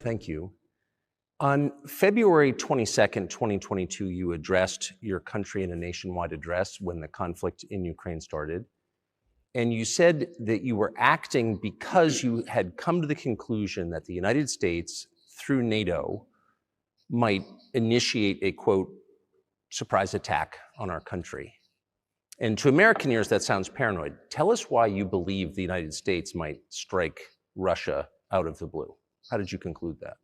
Thank you. On February 22nd, 2022, you addressed your country in a nationwide address when the conflict in Ukraine started. And you said that you were acting because you had come to the conclusion that the United States, through NATO, might initiate a, quote, surprise attack on our country. And to American ears, that sounds paranoid. Tell us why you believe the United States might strike Russia out of the blue. How did you conclude that?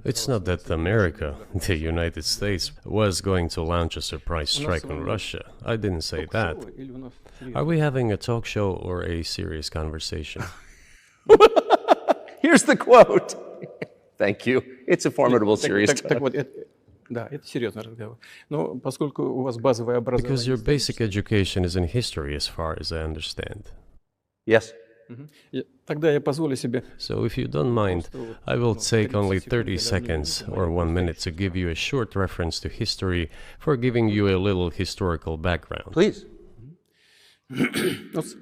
It's not that America, the United States, was going to launch a surprise strike on Russia. I didn't say that. Are we having a talk show or a serious conversation? Here's the quote. Thank you. It's a formidable, serious talk. Because your basic education is in history, as far as I understand. Yes. So if you don't mind, I will take only 30 seconds or 1 minute to give you a short reference to history for giving you a little historical background. Please. Let's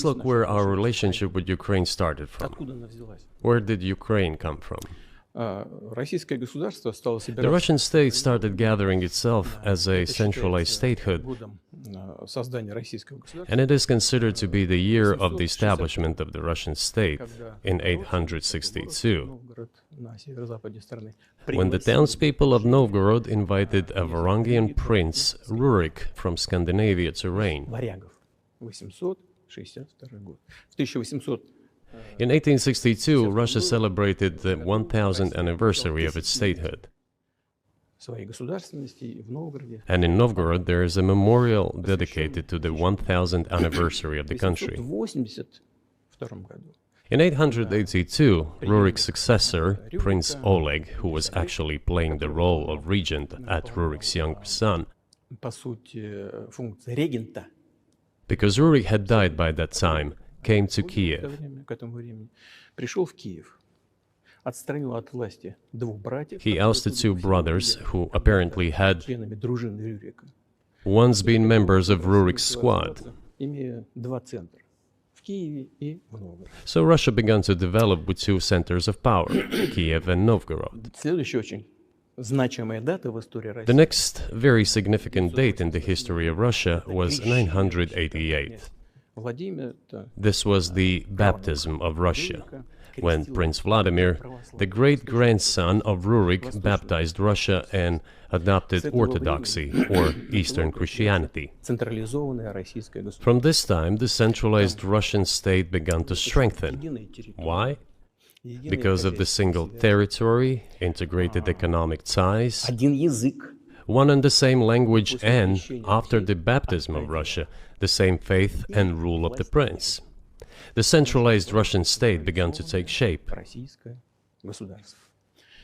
look where our relationship with Ukraine started from. Where did Ukraine come from? The Russian state started gathering itself as a centralized statehood, and it is considered to be the year of the establishment of the Russian state in 862, when the townspeople of Novgorod invited a Varangian prince, Rurik, from Scandinavia to reign. In 1862, Russia celebrated the 1000th anniversary of its statehood. And in Novgorod, there is a memorial dedicated to the 1000th anniversary of the country. In 882, Rurik's successor, Prince Oleg, who was actually playing the role of regent at Rurik's younger son, because Rurik had died by that time, came to Kiev. He ousted two brothers who apparently had once been members of Rurik's squad. So Russia began to develop with two centers of power, Kiev and Novgorod. The next very significant date in the history of Russia was 988. This was the baptism of Russia, when Prince Vladimir, the great-grandson of Rurik, baptized Russia and adopted Orthodoxy, or Eastern Christianity. From this time, the centralized Russian state began to strengthen. Why? Because of the single territory, integrated economic ties, one and the same language, and, after the baptism of Russia, the same faith and rule of the prince. The centralized Russian state began to take shape.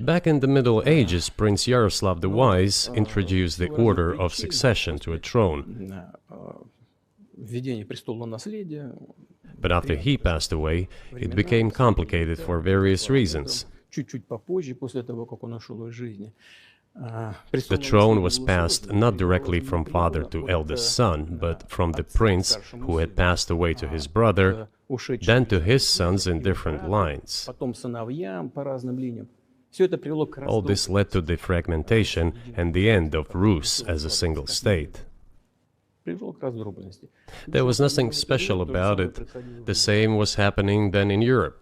Back in the Middle Ages, Prince Yaroslav the Wise introduced the order of succession to a throne. But after he passed away, it became complicated for various reasons. The throne was passed not directly from father to eldest son, but from the prince who had passed away to his brother, then to his sons in different lines. All this led to the fragmentation and the end of Rus as a single state. There was nothing special about it. The same was happening then in Europe.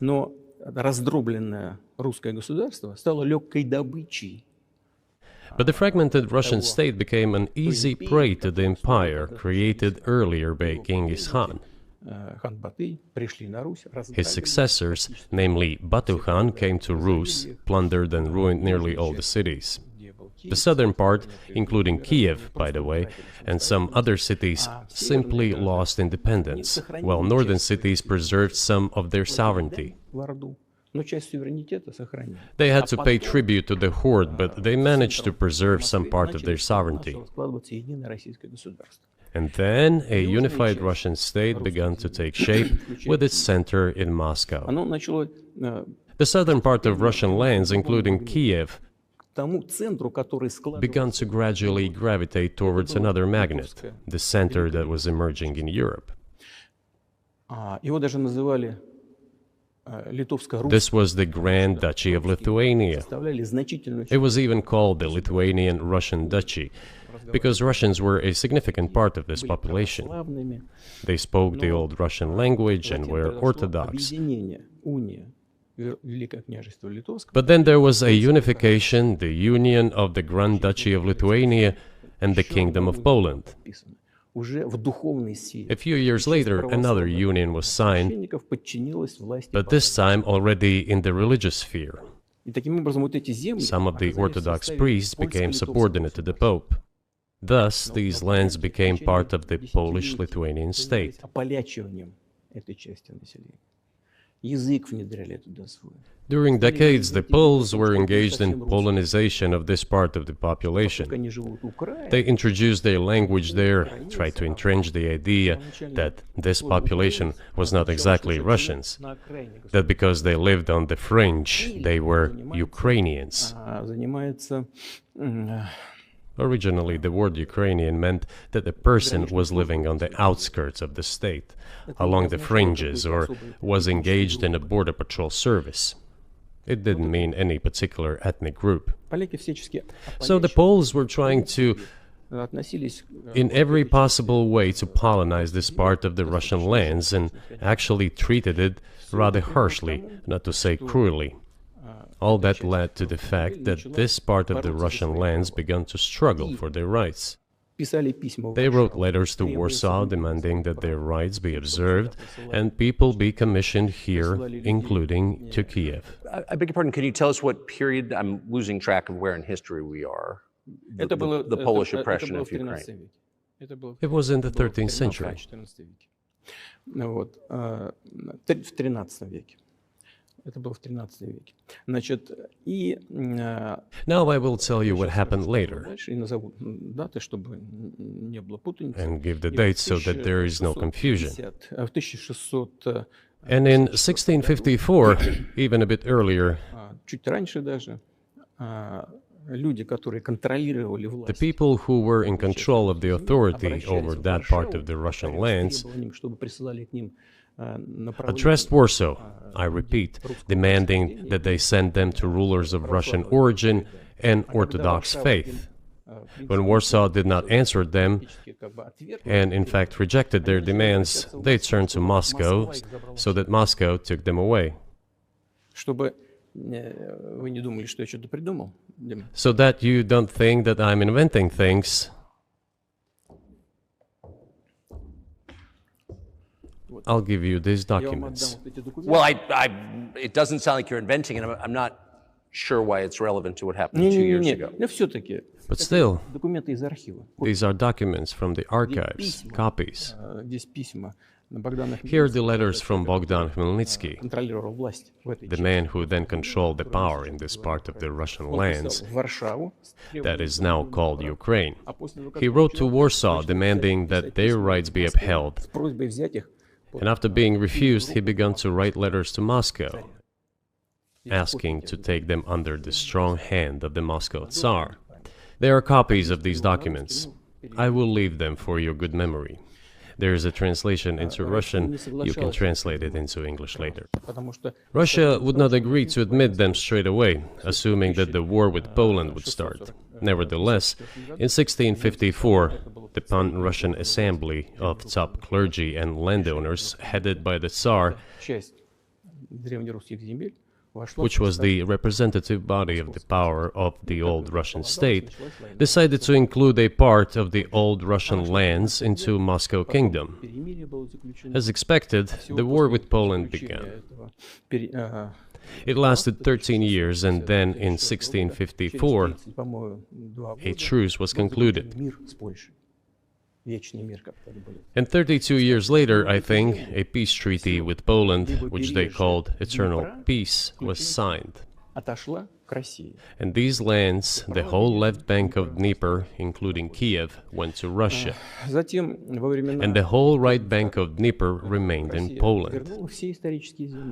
But the fragmented Russian state became an easy prey to the empire created earlier by Genghis Khan. His successors, namely Batu Khan, came to Rus, plundered and ruined nearly all the cities. The southern part, including Kiev, by the way, and some other cities, simply lost independence, while northern cities preserved some of their sovereignty. They had to pay tribute to the horde, but they managed to preserve some part of their sovereignty. And then a unified Russian state began to take shape with its center in Moscow. The southern part of Russian lands, including Kiev, began to gradually gravitate towards another magnet, the center that was emerging in Europe. This was the Grand Duchy of Lithuania. It was even called the Lithuanian-Russian Duchy, because Russians were a significant part of this population. They spoke the old Russian language and were Orthodox. But then there was a unification, the union of the Grand Duchy of Lithuania and the Kingdom of Poland. A few years later, another union was signed, but this time already in the religious sphere. Some of the Orthodox priests became subordinate to the Pope. Thus, these lands became part of the Polish-Lithuanian state. During decades, the Poles were engaged in Polonization of this part of the population. They introduced their language there, tried to entrench the idea that this population was not exactly Russians, that because they lived on the fringe, they were Ukrainians. Originally, the word Ukrainian meant that a person was living on the outskirts of the state, along the fringes, or was engaged in a border patrol service. It didn't mean any particular ethnic group. So the Poles were trying to, in every possible way, to colonize this part of the Russian lands, and actually treated it rather harshly, not to say cruelly. All that led to the fact that this part of the Russian lands began to struggle for their rights. They wrote letters to Warsaw demanding that their rights be observed and people be commissioned here, including to Kiev. I beg your pardon, can you tell us what period? I'm losing track of where in history we are. The Polish oppression of Ukraine. It was in the 13th century. Now I will tell you what happened later, and give the dates so that there is no confusion. And in 1654, even a bit earlier, the people who were in control of the authority over that part of the Russian lands addressed Warsaw, I repeat, demanding that they send them to rulers of Russian origin and Orthodox faith. When Warsaw did not answer them, and in fact rejected their demands, they turned to Moscow, so that Moscow took them away. So that you don't think that I'm inventing things, I'll give you these documents. Well, it doesn't sound like you're inventing it. I'm not sure why it's relevant to what happened 2 years ago. But still, these are documents from the archives, copies. Here are the letters from Bogdan Khmelnytsky, the man who then controlled the power in this part of the Russian lands that is now called Ukraine. He wrote to Warsaw demanding that their rights be upheld, and after being refused, he began to write letters to Moscow, asking to take them under the strong hand of the Moscow Tsar. There are copies of these documents. I will leave them for your good memory. There is a translation into Russian. You can translate it into English later. Russia would not agree to admit them straight away, assuming that the war with Poland would start. Nevertheless, in 1654, the Pan-Russian Assembly of top clergy and landowners, headed by the Tsar, which was the representative body of the power of the old Russian state, decided to include a part of the old Russian lands into Moscow Kingdom. As expected, the war with Poland began. It lasted 13 years, and then in 1654, a truce was concluded. And 32 years later, I think, a peace treaty with Poland, which they called Eternal Peace, was signed. And these lands, the whole left bank of Dnieper, including Kiev, went to Russia. And the whole right bank of Dnieper remained in Poland.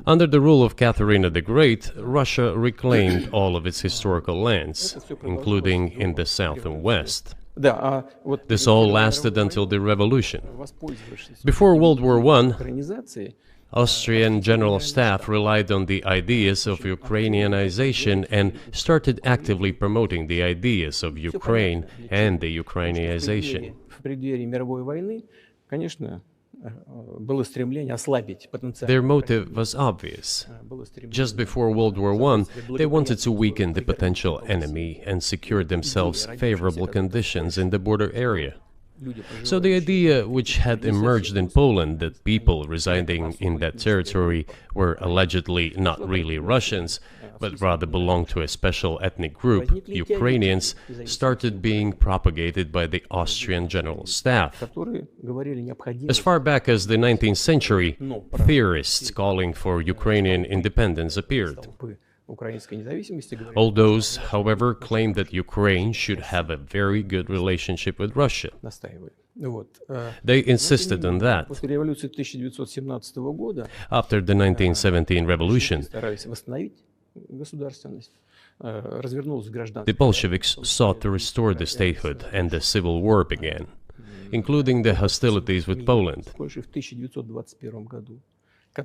Under the rule of Catherine the Great, Russia reclaimed all of its historical lands, including in the south and west. This all lasted until the revolution. Before World War I, Austrian General Staff relied on the ideas of Ukrainianization and started actively promoting the ideas of Ukraine and the Ukrainianization. Their motive was obvious. Just before World War I, they wanted to weaken the potential enemy and secure themselves favorable conditions in the border area. So the idea which had emerged in Poland that people residing in that territory were allegedly not really Russians, but rather belonged to a special ethnic group, Ukrainians, started being propagated by the Austrian General Staff. As far back as the 19th century, theorists calling for Ukrainian independence appeared. All those, however, claimed that Ukraine should have a very good relationship with Russia. They insisted on that. After the 1917 revolution, the Bolsheviks sought to restore the statehood and the civil war began, including the hostilities with Poland. In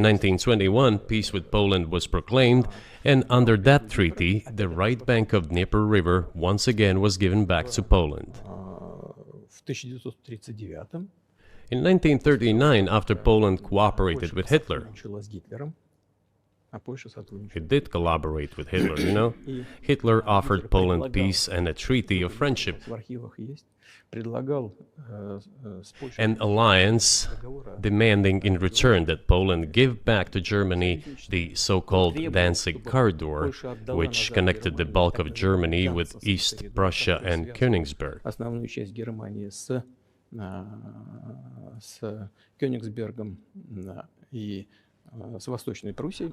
1921, peace with Poland was proclaimed, and under that treaty, the right bank of Dnieper River once again was given back to Poland. In 1939, after Poland cooperated with Hitler, it did collaborate with Hitler, you know? Hitler offered Poland peace and a treaty of friendship. An alliance demanding in return that Poland give back to Germany the so-called Danzig corridor, which connected the bulk of Germany with East Prussia and Königsberg.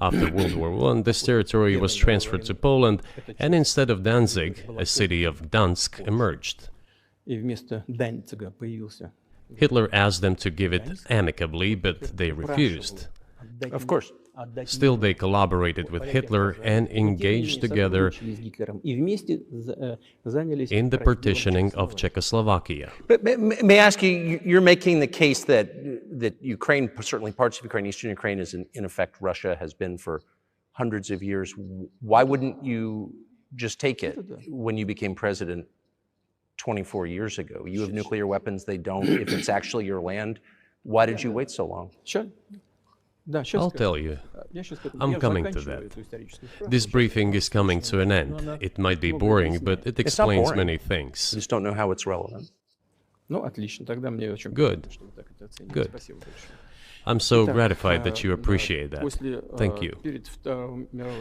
After World War I, this territory was transferred to Poland, and instead of Danzig, a city of Gdansk emerged. Hitler asked them to give it amicably, but they refused. Of course. Still, they collaborated with Hitler and engaged together in the partitioning of Czechoslovakia. But may I ask you, you're making the case that Ukraine, certainly parts of Ukraine, Eastern Ukraine, is in effect Russia, has been for hundreds of years. Why wouldn't you just take it when you became president 24 years ago? You have nuclear weapons, they don't. If it's actually your land, why did you wait so long? I'll tell you. I'm coming to that. This briefing is coming to an end. It might be boring, but it explains many things. I just don't know how it's relevant. Good. Good. I'm so gratified that you appreciate that. Thank you.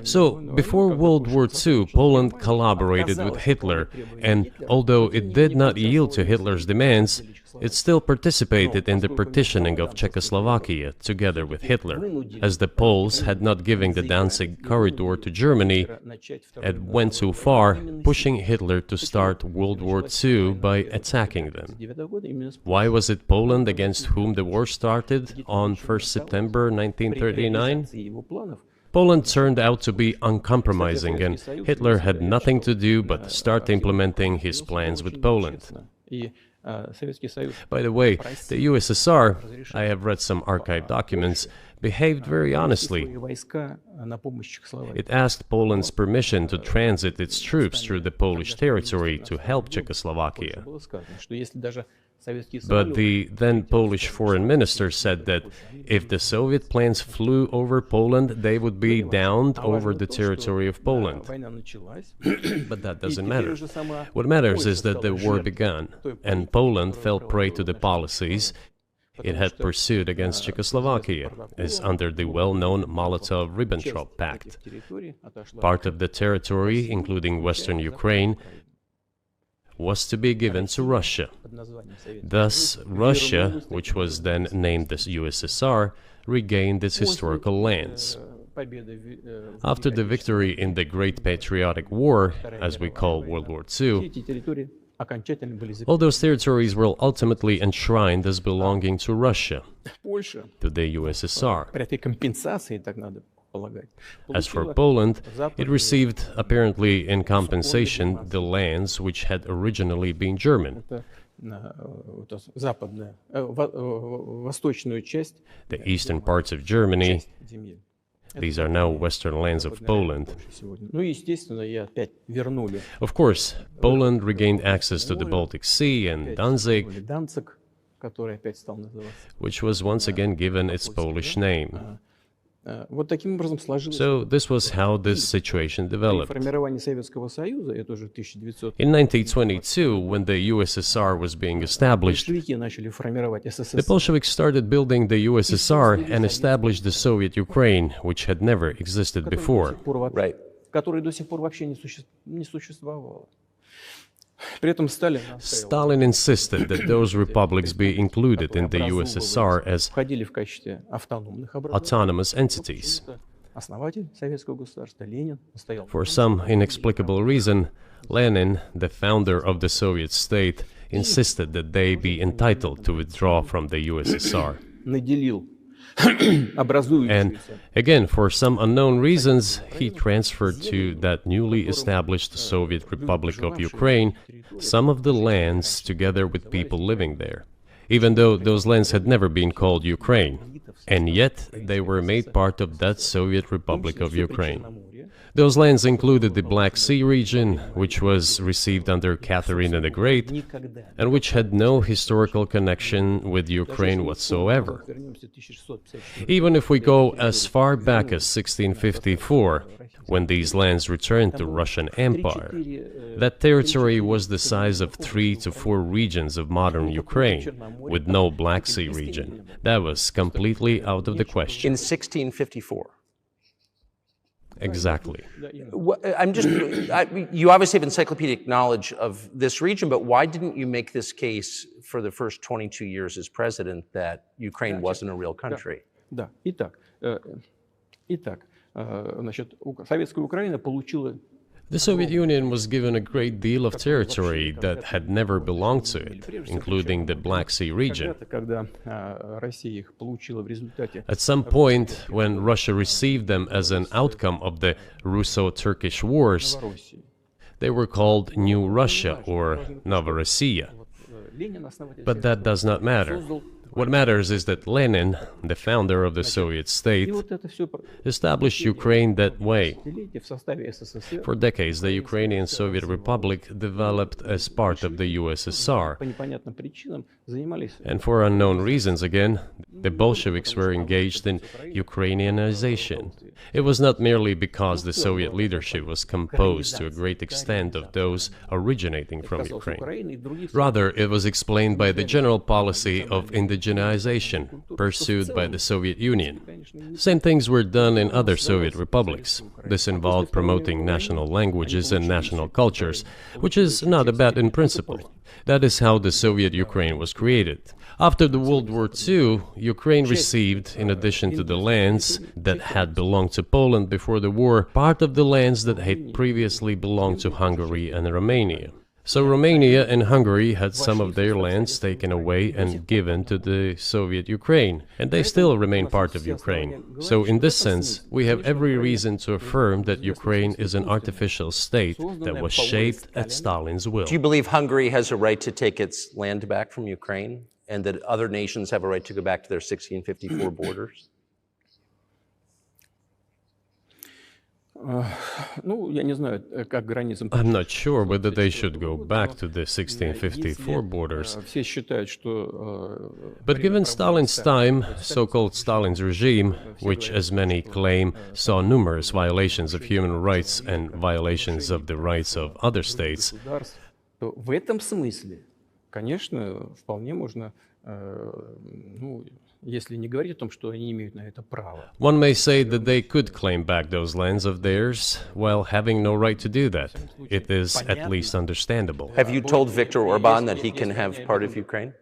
So, before World War II, Poland collaborated with Hitler, and although it did not yield to Hitler's demands, it still participated in the partitioning of Czechoslovakia together with Hitler, as the Poles had not given the Danzig corridor to Germany and went too far, pushing Hitler to start World War II by attacking them. Why was it Poland against whom the war started on 1st September 1939? Poland turned out to be uncompromising, and Hitler had nothing to do but start implementing his plans with Poland. By the way, the USSR, I have read some archive documents, behaved very honestly. It asked Poland's permission to transit its troops through the Polish territory to help Czechoslovakia. But the then Polish foreign minister said that if the Soviet planes flew over Poland, they would be downed over the territory of Poland. But that doesn't matter. What matters is that the war began, and Poland fell prey to the policies it had pursued against Czechoslovakia, as under the well-known Molotov-Ribbentrop Pact. Part of the territory, including western Ukraine, was to be given to Russia. Thus, Russia, which was then named the USSR, regained its historical lands. After the victory in the Great Patriotic War, as we call World War II, all those territories were ultimately enshrined as belonging to Russia, to the USSR. As for Poland, it received, apparently in compensation, the lands which had originally been German. The eastern parts of Germany, these are now western lands of Poland. Of course, Poland regained access to the Baltic Sea and Danzig, which was once again given its Polish name. So this was how this situation developed. In 1922, when the USSR was being established, the Bolsheviks started building the USSR and established the Soviet Ukraine, which had never existed before. Right. Stalin insisted that those republics be included in the USSR as autonomous entities. For some inexplicable reason, Lenin, the founder of the Soviet state, insisted that they be entitled to withdraw from the USSR. And again, for some unknown reasons, he transferred to that newly established Soviet Republic of Ukraine some of the lands together with people living there, even though those lands had never been called Ukraine, and yet they were made part of that Soviet Republic of Ukraine. Those lands included the Black Sea region, which was received under Catherine the Great, and which had no historical connection with Ukraine whatsoever. Even if we go as far back as 1654, when these lands returned to Russian Empire, that territory was the size of 3 to 4 regions of modern Ukraine, with no Black Sea region. That was completely out of the question. In 1654. Exactly. You obviously have encyclopedic knowledge of this region, but why didn't you make this case for the first 22 years as president that Ukraine wasn't a real country? The Soviet Union was given a great deal of territory that had never belonged to it, including the Black Sea region. At some point, when Russia received them as an outcome of the Russo-Turkish Wars, they were called New Russia or Novorossiya. But that does not matter. What matters is that Lenin, the founder of the Soviet state, established Ukraine that way. For decades, the Ukrainian Soviet Republic developed as part of the USSR. And for unknown reasons again, the Bolsheviks were engaged in Ukrainianization. It was not merely because the Soviet leadership was composed to a great extent of those originating from Ukraine. Rather, it was explained by the general policy of indigenization pursued by the Soviet Union. Same things were done in other Soviet republics. This involved promoting national languages and national cultures, which is not a bad in principle. That is how the Soviet Ukraine was created. After the World War II, Ukraine received, in addition to the lands that had belonged to Poland before the war, part of the lands that had previously belonged to Hungary and Romania. So Romania and Hungary had some of their lands taken away and given to the Soviet Ukraine, and they still remain part of Ukraine. So in this sense, we have every reason to affirm that Ukraine is an artificial state that was shaped at Stalin's will. Do you believe Hungary has a right to take its land back from Ukraine, and that other nations have a right to go back to their 1654 borders? I'm not sure whether they should go back to the 1654 borders. But given Stalin's time, so-called Stalin's regime, which, as many claim, saw numerous violations of human rights and violations of the rights of other states, one may say that they could claim back those lands of theirs while having no right to do that. It is at least understandable. Have you told Viktor Orban that he can have part of Ukraine?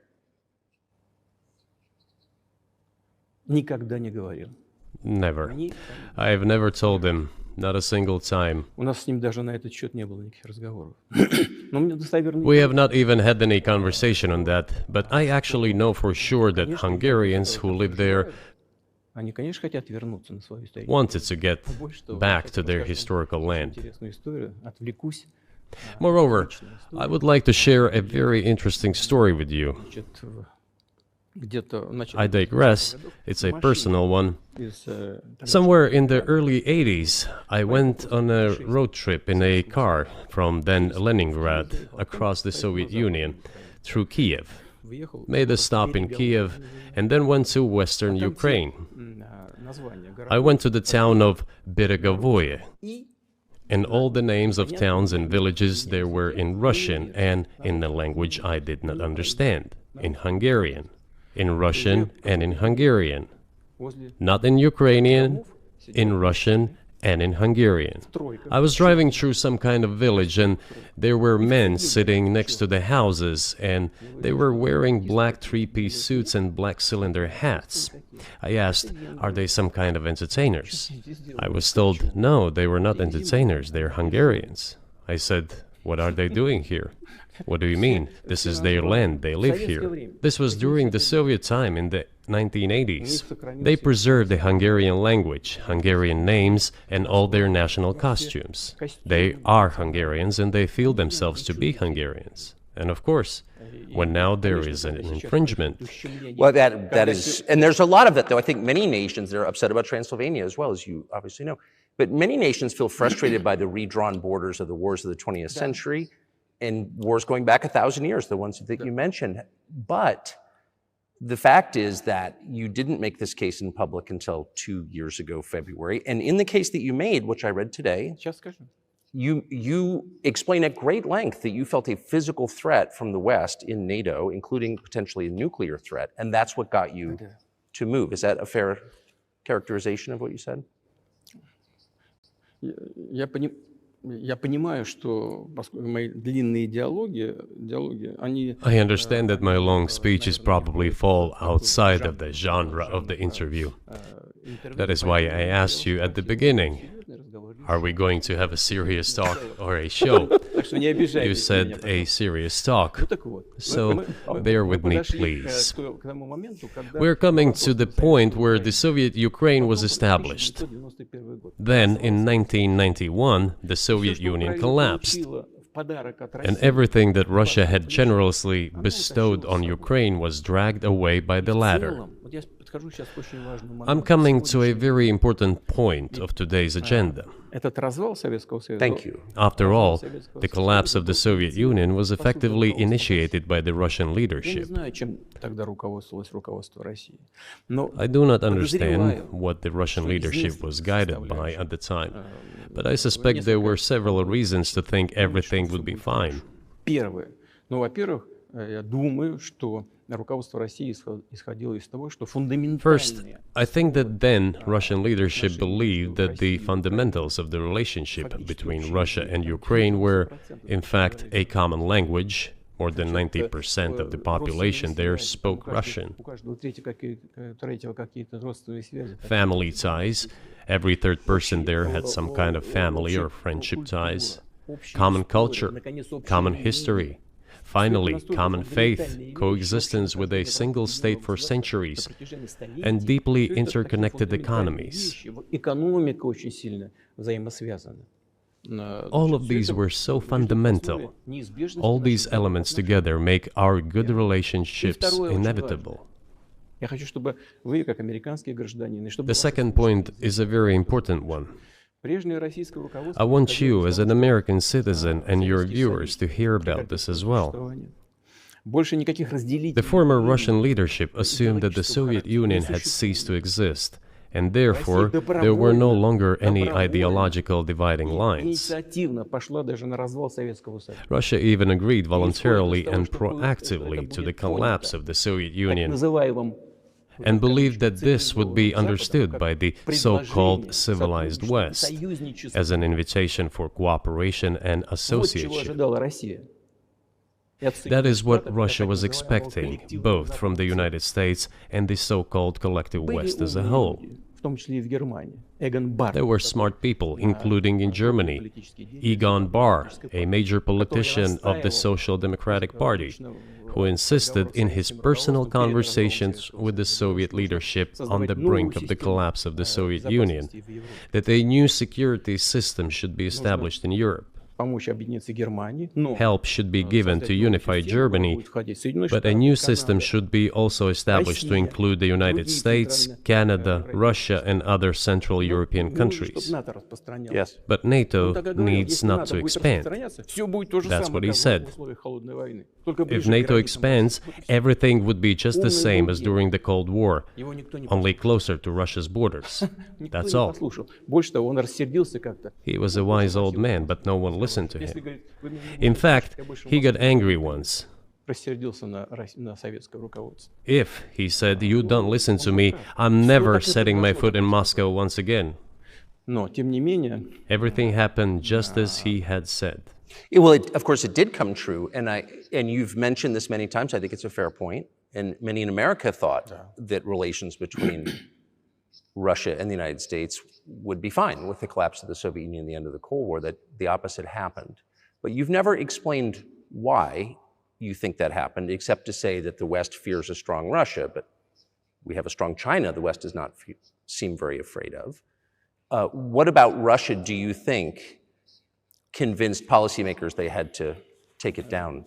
Never. I have never told him. Not a single time. We have not even had any conversation on that, but I actually know for sure that Hungarians who live there wanted to get back to their historical land. Moreover, I would like to share a very interesting story with you. I digress, it's a personal one. Somewhere in the early 80s, I went on a road trip in a car from then Leningrad across the Soviet Union through Kiev. Made a stop in Kiev and then went to western Ukraine. I went to the town of Beregovoye, and all the names of towns and villages there were in Russian and in the language I did not understand, in Hungarian, in Russian and in Hungarian, not in Ukrainian, in Russian and in Hungarian. I was driving through some kind of village and there were men sitting next to the houses and they were wearing black three-piece suits and black cylinder hats. I asked, are they some kind of entertainers? I was told, no, they were not entertainers, they're Hungarians. I said, what are they doing here? What do you mean? This is their land, they live here. This was during the Soviet time in the 1980s. They preserved the Hungarian language, Hungarian names, and all their national costumes. They are Hungarians and they feel themselves to be Hungarians. And of course, when now there is an infringement... Well, that is... And there's a lot of that, though. I think many nations are upset about Transylvania as well, as you obviously know. But many nations feel frustrated by the redrawn borders of the wars of the 20th century and wars going back 1,000 years, the ones that you mentioned. But the fact is that you didn't make this case in public until 2 years ago, February. And in the case that you made, which I read today, you explain at great length that you felt a physical threat from the West in NATO, including potentially a nuclear threat, and that's what got you to move. Is that a fair characterization of what you said? I understand that my long speeches probably fall outside of the genre of the interview. That is why I asked you at the beginning, are we going to have a serious talk or a show? You said a serious talk, so bear with me, please. We're coming to the point where the Soviet Ukraine was established. Then, in 1991, the Soviet Union collapsed, and everything that Russia had generously bestowed on Ukraine was dragged away by the latter. I'm coming to a very important point of today's agenda. Thank you. After all, the collapse of the Soviet Union was effectively initiated by the Russian leadership. I do not understand what the Russian leadership was guided by at the time, but I suspect there were several reasons to think everything would be fine. First, I think that then Russian leadership believed that the fundamentals of the relationship between Russia and Ukraine were, in fact, a common language. More than 90% of the population there spoke Russian. Family ties. Every third person there had some kind of family or friendship ties. Common culture, common history. Finally, common faith, coexistence with a single state for centuries, and deeply interconnected economies. All of these were so fundamental. All these elements together make our good relationships inevitable. The second point is a very important one. I want you, as an American citizen, and your viewers to hear about this as well. The former Russian leadership assumed that the Soviet Union had ceased to exist, and therefore there were no longer any ideological dividing lines. Russia even agreed voluntarily and proactively to the collapse of the Soviet Union, and believed that this would be understood by the so-called civilized West as an invitation for cooperation and association. That is what Russia was expecting, both from the United States and the so-called collective West as a whole. There were smart people, including in Germany, Egon Bahr, a major politician of the Social Democratic Party, who insisted in his personal conversations with the Soviet leadership on the brink of the collapse of the Soviet Union that a new security system should be established in Europe. Help should be given to unify Germany, but a new system should be also established to include the United States, Canada, Russia, and other Central European countries. Yes. But NATO needs not to expand. That's what he said. If NATO expands, everything would be just the same as during the Cold War, only closer to Russia's borders. That's all. He was a wise old man, but no one listened to him. In fact, he got angry once. If, he said, you don't listen to me, I'm never setting my foot in Moscow once again. Everything happened just as he had said. Well, of course, it did come true, and you've mentioned this many times. I think it's a fair point, and many in America thought that relations between Russia and the United States would be fine with the collapse of the Soviet Union and the end of the Cold War, that the opposite happened. But you've never explained why you think that happened, except to say that the West fears a strong Russia, but we have a strong China the West does not seem very afraid of. What about Russia, do you think, convinced policymakers they had to take it down?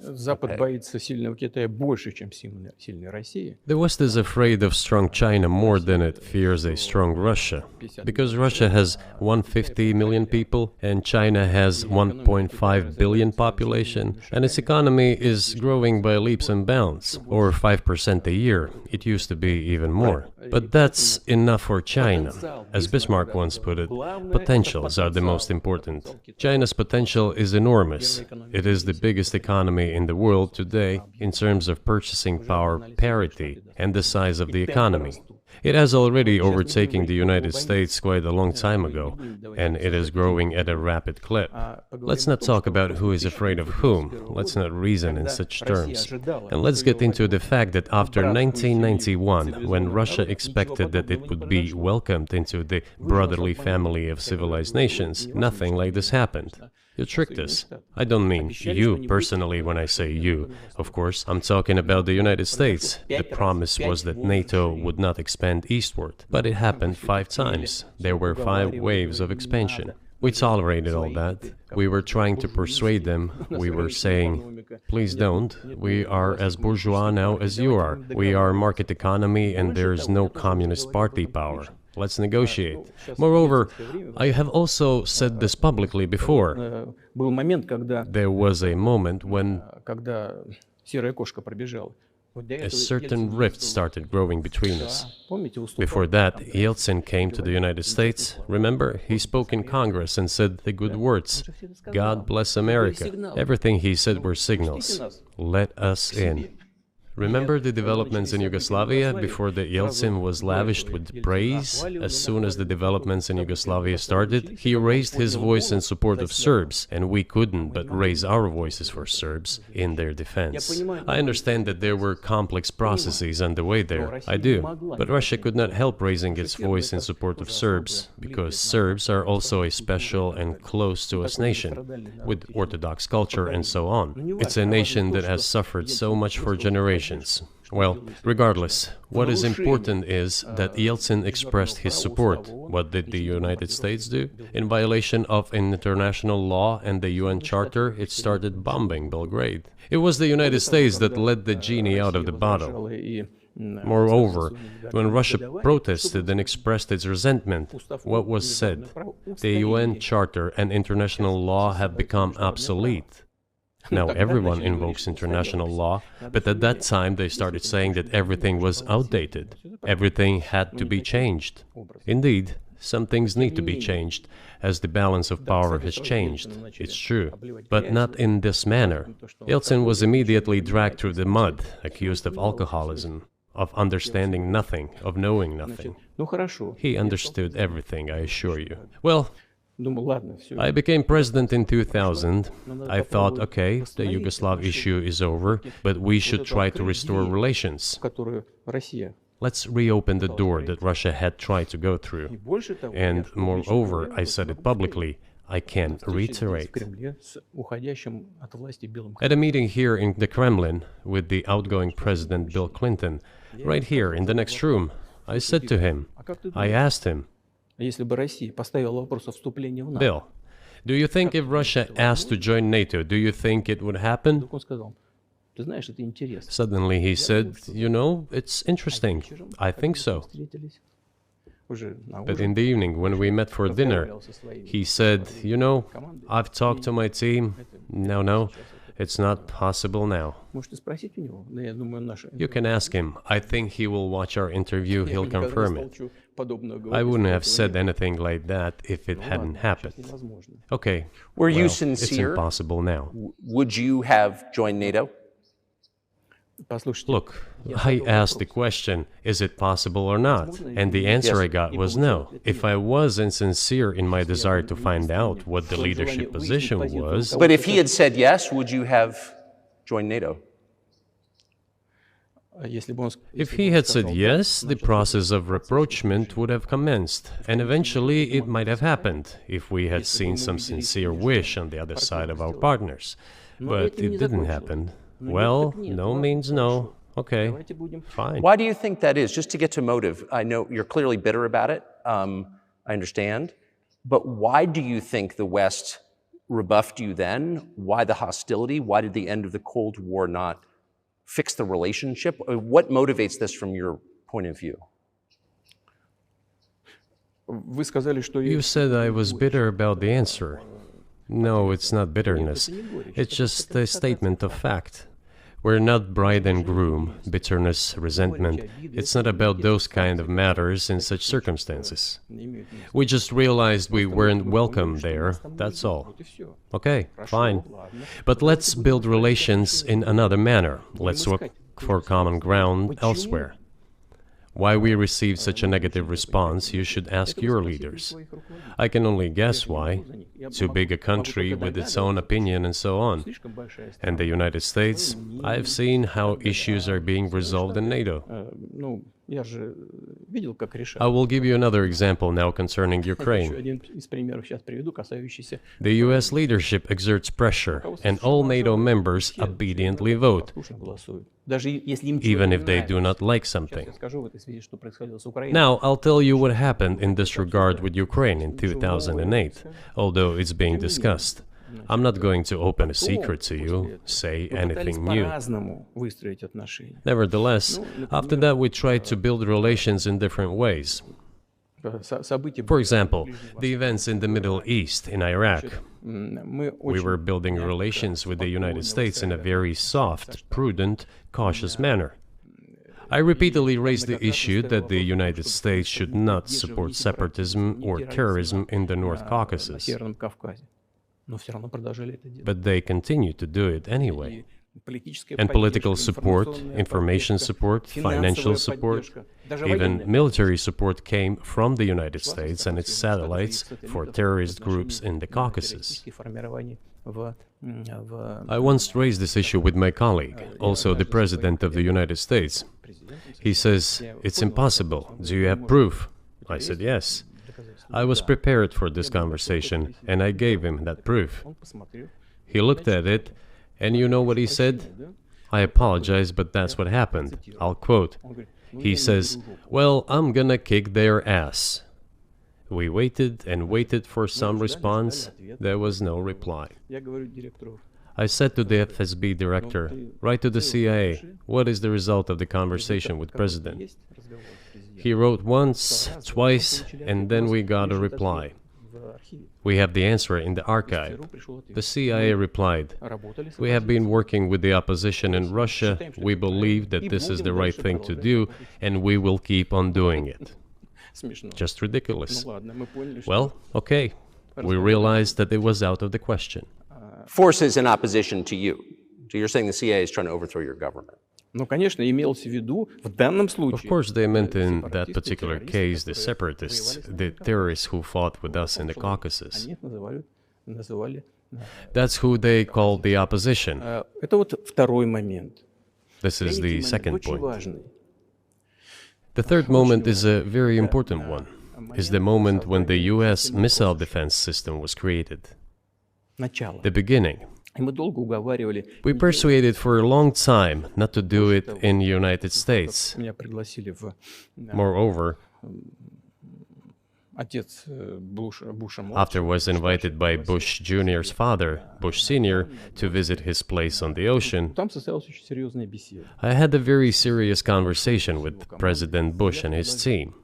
The West is afraid of strong China more than it fears a strong Russia, because Russia has 150 million people and China has 1.5 billion population, and its economy is growing by leaps and bounds, or 5% a year. It used to be even more. But that's enough for China. As Bismarck once put it, potentials are the most important. China's potential is enormous. It is the biggest economy in the world today in terms of purchasing power parity and the size of the economy. It has already overtaken the United States quite a long time ago, and it is growing at a rapid clip. Let's not talk about who is afraid of whom. Let's not reason in such terms. And let's get into the fact that after 1991, when Russia expected that it would be welcomed into the brotherly family of civilized nations, nothing like this happened. You tricked us. I don't mean you personally when I say you. Of course, I'm talking about the United States. The promise was that NATO would not expand eastward, but it happened 5 times. There were 5 waves of expansion. We tolerated all that. We were trying to persuade them. We were saying, please don't. We are as bourgeois now as you are. We are market economy and there is no communist party power. Let's negotiate. Moreover, I have also said this publicly before. There was a moment when a certain rift started growing between us. Before that, Yeltsin came to the United States. Remember, he spoke in Congress and said the good words. God bless America. Everything he said were signals. Let us in. Remember the developments in Yugoslavia before the Yeltsin was lavished with praise? As soon as the developments in Yugoslavia started, he raised his voice in support of Serbs, and we couldn't but raise our voices for Serbs in their defense. I understand that there were complex processes underway there, I do, but Russia could not help raising its voice in support of Serbs, because Serbs are also a special and close to us nation, with Orthodox culture and so on. It's a nation that has suffered so much for generations. Well, regardless, what is important is that Yeltsin expressed his support. What did the United States do? In violation of international law and the UN Charter, it started bombing Belgrade. It was the United States that let the genie out of the bottle. Moreover, when Russia protested and expressed its resentment, what was said? The UN Charter and international law have become obsolete. Now everyone invokes international law, but at that time they started saying that everything was outdated. Everything had to be changed. Indeed, some things need to be changed, as the balance of power has changed. It's true, but not in this manner. Yeltsin was immediately dragged through the mud, accused of alcoholism, of understanding nothing, of knowing nothing. He understood everything, I assure you. Well, I became president in 2000. I thought, okay, the Yugoslav issue is over, but we should try to restore relations. Let's reopen the door that Russia had tried to go through. And moreover, I said it publicly, I can reiterate. At a meeting here in the Kremlin with the outgoing President Bill Clinton, right here in the next room, I said to him, I asked him, Bill, do you think if Russia asked to join NATO, do you think it would happen? Suddenly he said, you know, it's interesting. I think so. But in the evening, when we met for dinner, he said, you know, I've talked to my team. No, it's not possible now. You can ask him. I think he will watch our interview. He'll confirm it. I wouldn't have said anything like that if it hadn't happened. Okay. Were you sincere? It's impossible now. Would you have joined NATO? Look, I asked the question, is it possible or not? And the answer I got was no. If I was insincere in my desire to find out what the leadership position was... But if he had said yes, would you have joined NATO? If he had said yes, the process of rapprochement would have commenced, and eventually it might have happened, if we had seen some sincere wish on the other side of our partners. But it didn't happen. Well, no means no. Okay, fine. Why do you think that is? Just to get to motive, I know you're clearly bitter about it. I understand. But why do you think the West rebuffed you then? Why the hostility? Why did the end of the Cold War not fix the relationship? What motivates this from your point of view? You said I was bitter about the answer. No, it's not bitterness. It's just a statement of fact. We're not bride and groom, bitterness, resentment. It's not about those kind of matters in such circumstances. We just realized we weren't welcome there, that's all. Okay, fine. But let's build relations in another manner. Let's look for common ground elsewhere. Why we received such a negative response, you should ask your leaders. I can only guess why. Too big a country with its own opinion and so on. And the United States, I've seen how issues are being resolved in NATO. I will give you another example now concerning Ukraine. The US leadership exerts pressure, and all NATO members obediently vote, even if they do not like something. Now, I'll tell you what happened in this regard with Ukraine in 2008, although it's being discussed. I'm not going to open a secret to you, say anything new. Nevertheless, after that we tried to build relations in different ways. For example, the events in the Middle East, in Iraq. We were building relations with the United States in a very soft, prudent, cautious manner. I repeatedly raised the issue that the United States should not support separatism or terrorism in the North Caucasus. But they continue to do it anyway. And political support, information support, financial support, even military support came from the United States and its satellites for terrorist groups in the Caucasus. I once raised this issue with my colleague, also the President of the United States. He says, "It's impossible. Do you have proof?" I said, "Yes." I was prepared for this conversation, and I gave him that proof. He looked at it, and you know what he said? I apologize, but that's what happened. I'll quote. He says, "Well, I'm gonna kick their ass." We waited and waited for some response. There was no reply. I said to the FSB director, "Write to the CIA, what is the result of the conversation with President?" He wrote once, twice, and then we got a reply. We have the answer in the archive. The CIA replied, "We have been working with the opposition in Russia. We believe that this is the right thing to do, and we will keep on doing it." Just ridiculous. Well, okay. We realized that it was out of the question. Forces in opposition to you. So you're saying the CIA is trying to overthrow your government? Of course, they meant in that particular case the separatists, the terrorists who fought with us in the Caucasus. That's who they called the opposition. This is the second point. The third moment is a very important one. is the moment when the US missile defense system was created. The beginning. We persuaded for a long time not to do it in the United States. Moreover, after was invited by Bush Jr.'s father, Bush Sr., to visit his place on the ocean, I had a very serious conversation with President Bush and his team.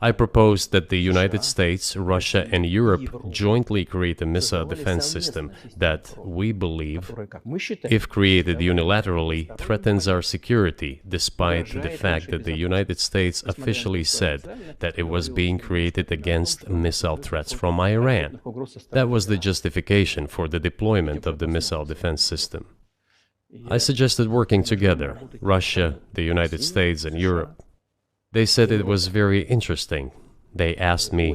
I proposed that the United States, Russia, and Europe jointly create a missile defense system that, we believe, if created unilaterally, threatens our security, despite the fact that the United States officially said that it was being created against missile threats from Iran. That was the justification for the deployment of the missile defense system. I suggested working together, Russia, the United States, and Europe. They said it was very interesting. They asked me,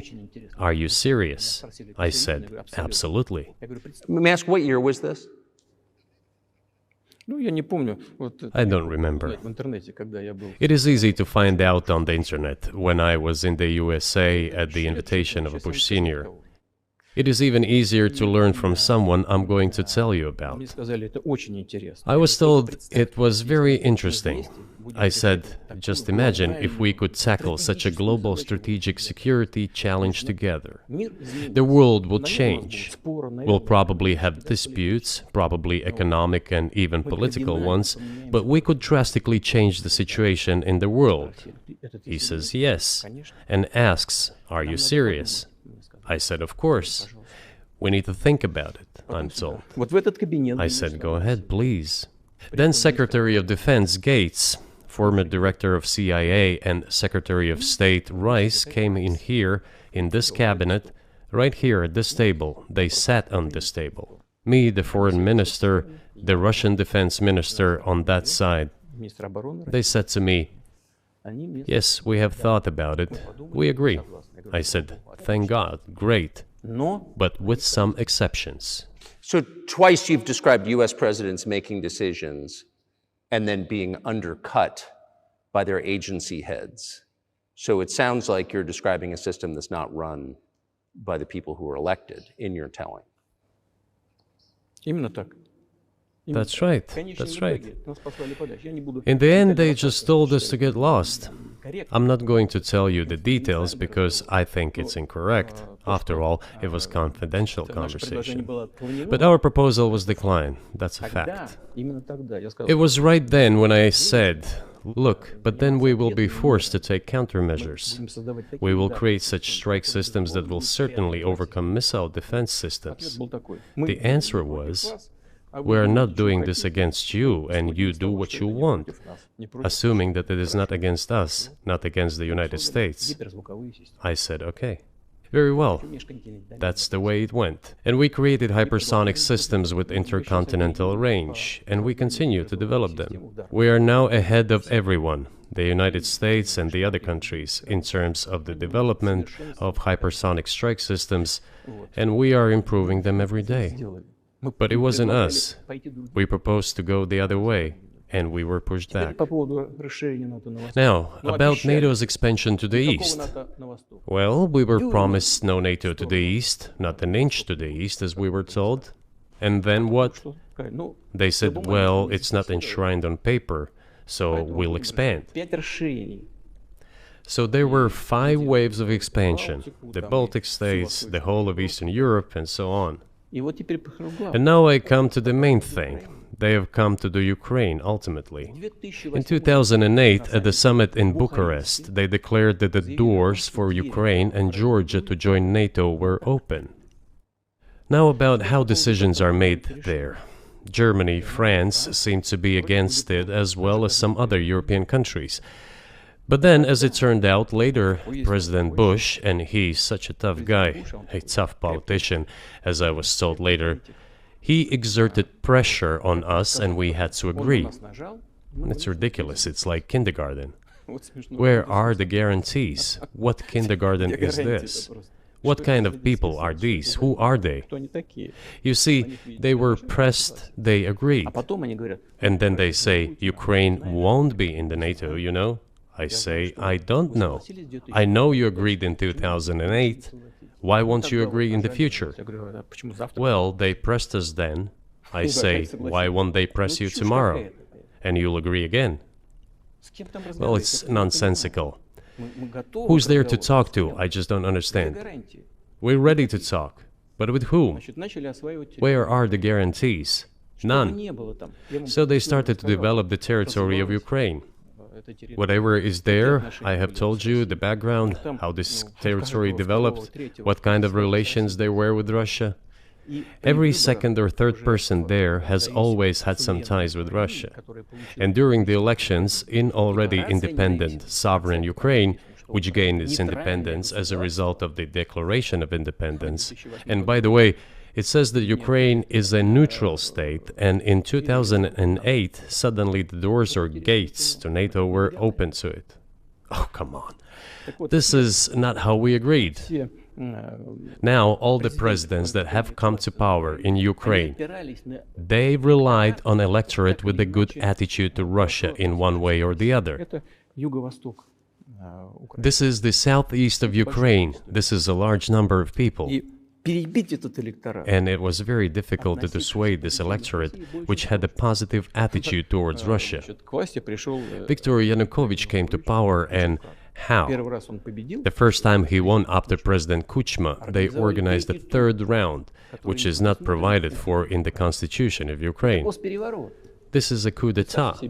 "Are you serious?" I said, "Absolutely." May I ask, what year was this? I don't remember. It is easy to find out on the internet when I was in the USA at the invitation of Bush Sr. It is even easier to learn from someone I'm going to tell you about. I was told it was very interesting. I said, just imagine if we could tackle such a global strategic security challenge together. The world will change. We'll probably have disputes, probably economic and even political ones, but we could drastically change the situation in the world. He says yes, and asks, "Are you serious?" I said, "Of course. We need to think about it," I'm told. I said, "Go ahead, please." Then Secretary of Defense Gates, former Director of CIA, and Secretary of State Rice came in here, in this cabinet, right here at this table. They sat on this table. Me, the Foreign Minister, the Russian Defense Minister on that side. They said to me, "Yes, we have thought about it. We agree." I said, "Thank God, great, but with some exceptions." So twice you've described US presidents making decisions and then being undercut by their agency heads. So it sounds like you're describing a system that's not run by the people who are elected, in your telling. That's right, that's right. In the end, they just told us to get lost. I'm not going to tell you the details because I think it's incorrect. After all, it was confidential conversation. But our proposal was declined, that's a fact. It was right then when I said, "Look, but then we will be forced to take countermeasures. We will create such strike systems that will certainly overcome missile defense systems." The answer was, "We are not doing this against you, and you do what you want," assuming that it is not against us, not against the United States. I said, "Okay. Very well." That's the way it went. And we created hypersonic systems with intercontinental range, and we continue to develop them. We are now ahead of everyone, the United States and the other countries, in terms of the development of hypersonic strike systems, and we are improving them every day. But it wasn't us. We proposed to go the other way, and we were pushed back. Now, about NATO's expansion to the east. Well, we were promised no NATO to the east, not an inch to the east, as we were told. And then what? They said, well, it's not enshrined on paper, so we'll expand. So there were 5 waves of expansion, the Baltic states, the whole of Eastern Europe, and so on. And now I come to the main thing. They have come to the Ukraine, ultimately. In 2008, at the summit in Bucharest, they declared that the doors for Ukraine and Georgia to join NATO were open. Now about how decisions are made there. Germany, France seem to be against it, as well as some other European countries. But then, as it turned out later, President Bush, and he's such a tough guy, a tough politician, as I was told later, he exerted pressure on us and we had to agree. It's ridiculous, it's like kindergarten. Where are the guarantees? What kindergarten is this? What kind of people are these? Who are they? You see, they were pressed, they agreed. And then they say, Ukraine won't be in the NATO, you know? I say, I don't know. I know you agreed in 2008. Why won't you agree in the future? Well, they pressed us then. I say, why won't they press you tomorrow? And you'll agree again. Well, it's nonsensical. Who's there to talk to? I just don't understand. We're ready to talk. But with whom? Where are the guarantees? None. So they started to develop the territory of Ukraine. Whatever is there, I have told you the background, how this territory developed, what kind of relations there were with Russia. Every second or third person there has always had some ties with Russia. And during the elections, in already independent, sovereign Ukraine, which gained its independence as a result of the Declaration of Independence. And by the way, it says that Ukraine is a neutral state, and in 2008, suddenly the doors or gates to NATO were open to it. Oh, come on. This is not how we agreed. Now, all the presidents that have come to power in Ukraine, they relied on electorate with a good attitude to Russia in one way or the other. This is the southeast of Ukraine. This is a large number of people. And it was very difficult to dissuade this electorate, which had a positive attitude towards Russia. Viktor Yanukovych came to power, and how? The first time he won after President Kuchma, they organized a third round, which is not provided for in the constitution of Ukraine. This is a coup d'etat.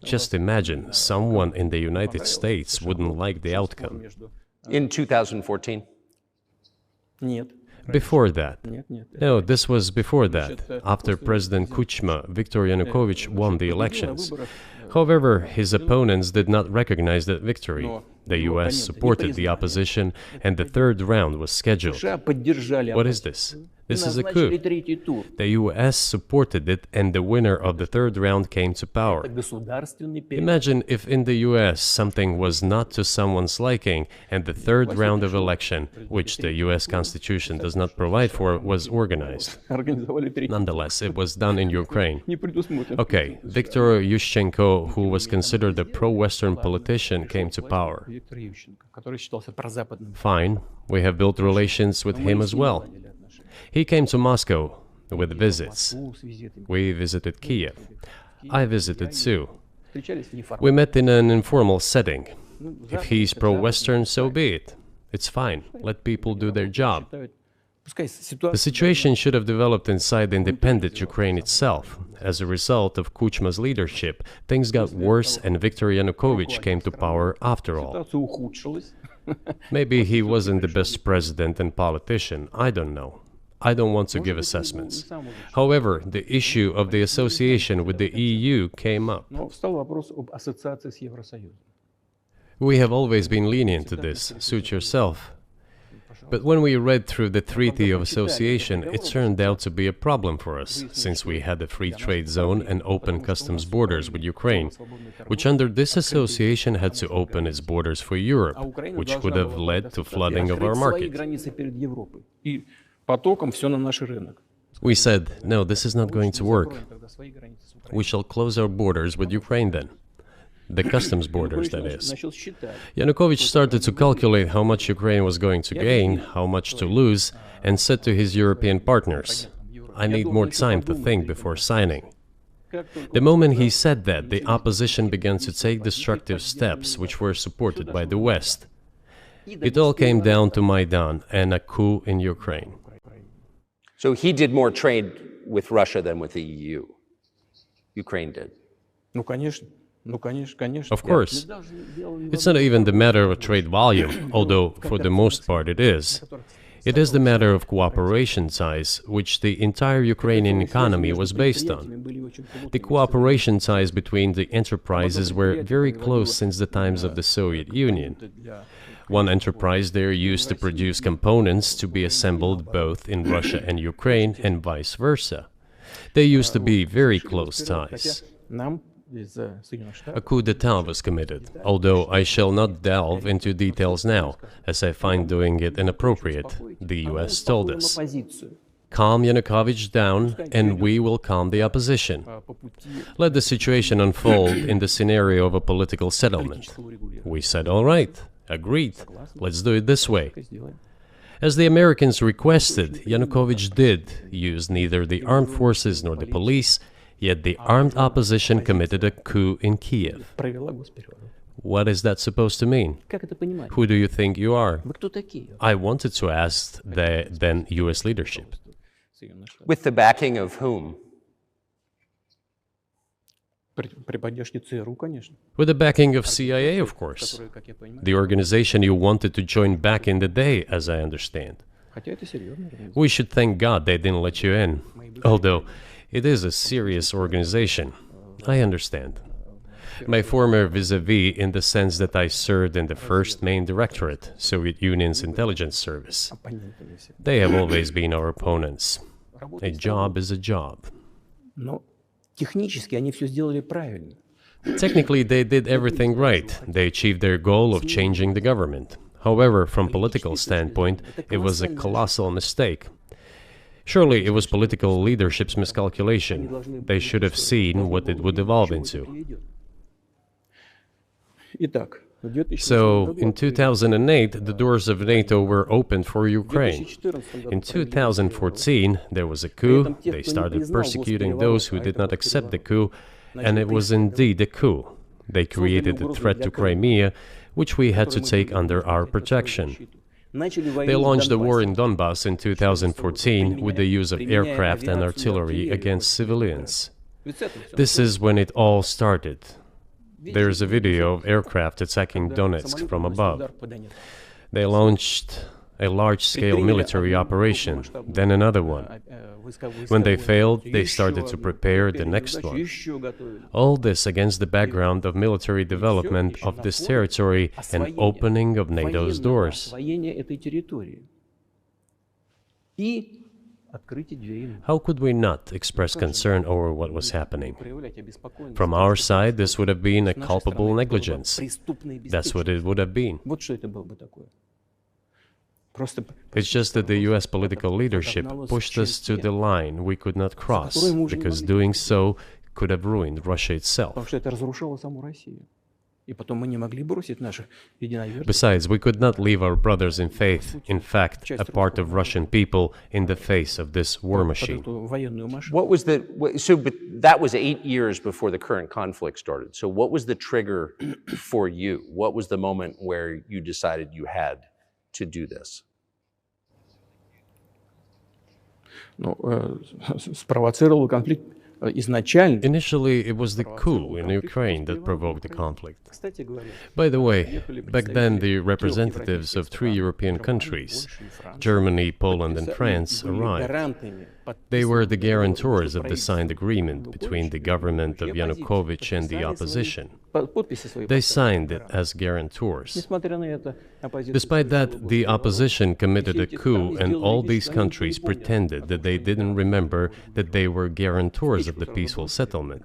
Just imagine, someone in the United States wouldn't like the outcome. In 2014? Before that. No, this was before that. After President Kuchma, Viktor Yanukovych won the elections. However, his opponents did not recognize that victory. The US supported the opposition, and the third round was scheduled. What is this? This is a coup. The US supported it, and the winner of the third round came to power. Imagine if in the US something was not to someone's liking, and the third round of election, which the US Constitution does not provide for, was organized. Nonetheless, it was done in Ukraine. Okay, Viktor Yushchenko, who was considered a pro-Western politician, came to power. Fine, we have built relations with him as well. He came to Moscow with visits. We visited Kiev. I visited too. We met in an informal setting. If he's pro-Western, so be it. It's fine. Let people do their job. The situation should have developed inside the independent Ukraine itself. As a result of Kuchma's leadership, things got worse, and Viktor Yanukovych came to power after all. Maybe he wasn't the best president and politician, I don't know. I don't want to give assessments. However, the issue of the association with the EU came up. We have always been lenient to this, suit yourself. But when we read through the Treaty of Association, it turned out to be a problem for us, since we had a free trade zone and open customs borders with Ukraine, which under this association had to open its borders for Europe, which would have led to flooding of our market. We said, no, this is not going to work. We shall close our borders with Ukraine then. The customs borders, that is. Yanukovych started to calculate how much Ukraine was going to gain, how much to lose, and said to his European partners, I need more time to think before signing. The moment he said that, the opposition began to take destructive steps which were supported by the West. It all came down to Maidan and a coup in Ukraine. So he did more trade with Russia than with the EU. Ukraine did. Of course. It's not even the matter of trade volume, although for the most part it is. It is the matter of cooperation ties, which the entire Ukrainian economy was based on. The cooperation ties between the enterprises were very close since the times of the Soviet Union. One enterprise there used to produce components to be assembled both in Russia and Ukraine, and vice versa. They used to be very close ties. A coup d'etat was committed, although I shall not delve into details now, as I find doing it inappropriate, the US told us. calm Yanukovych down, and we will calm the opposition. Let the situation unfold in the scenario of a political settlement. We said, all right, agreed, let's do it this way. As the Americans requested, Yanukovych did use neither the armed forces nor the police, yet the armed opposition committed a coup in Kiev. What is that supposed to mean? Who do you think you are? I wanted to ask the then US leadership. With the backing of whom? With the backing of CIA, of course. The organization you wanted to join back in the day, as I understand. We should thank God they didn't let you in. Although, it is a serious organization. I understand. My former vis-a-vis in the sense that I served in the first main directorate, Soviet Union's intelligence service. They have always been our opponents. A job is a job. Technically, they did everything right. They achieved their goal of changing the government. However, from political standpoint, it was a colossal mistake. Surely it was political leadership's miscalculation. They should have seen what it would evolve into. So, in 2008, the doors of NATO were opened for Ukraine. In 2014, there was a coup. They started persecuting those who did not accept the coup, and it was indeed a coup. They created a threat to Crimea, which we had to take under our protection. They launched the war in Donbass in 2014 with the use of aircraft and artillery against civilians. This is when it all started. There is a video of aircraft attacking Donetsk from above. They launched a large-scale military operation, then another one. When they failed, they started to prepare the next one. All this against the background of military development of this territory and opening of NATO's doors. How could we not express concern over what was happening? From our side, this would have been a culpable negligence. That's what it would have been. It's just that the US political leadership pushed us to the line we could not cross, because doing so could have ruined Russia itself. Besides, we could not leave our brothers in faith, in fact, a part of Russian people, in the face of this war machine. But that was 8 years before the current conflict started. So what was the trigger for you? What was the moment where you decided you had to do this? Initially, it was the coup in Ukraine that provoked the conflict. By the way, back then the representatives of 3 European countries, Germany, Poland and France, arrived. They were the guarantors of the signed agreement between the government of Yanukovych and the opposition. They signed it as guarantors. Despite that, the opposition committed a coup, and all these countries pretended that they didn't remember that they were guarantors of the peaceful settlement.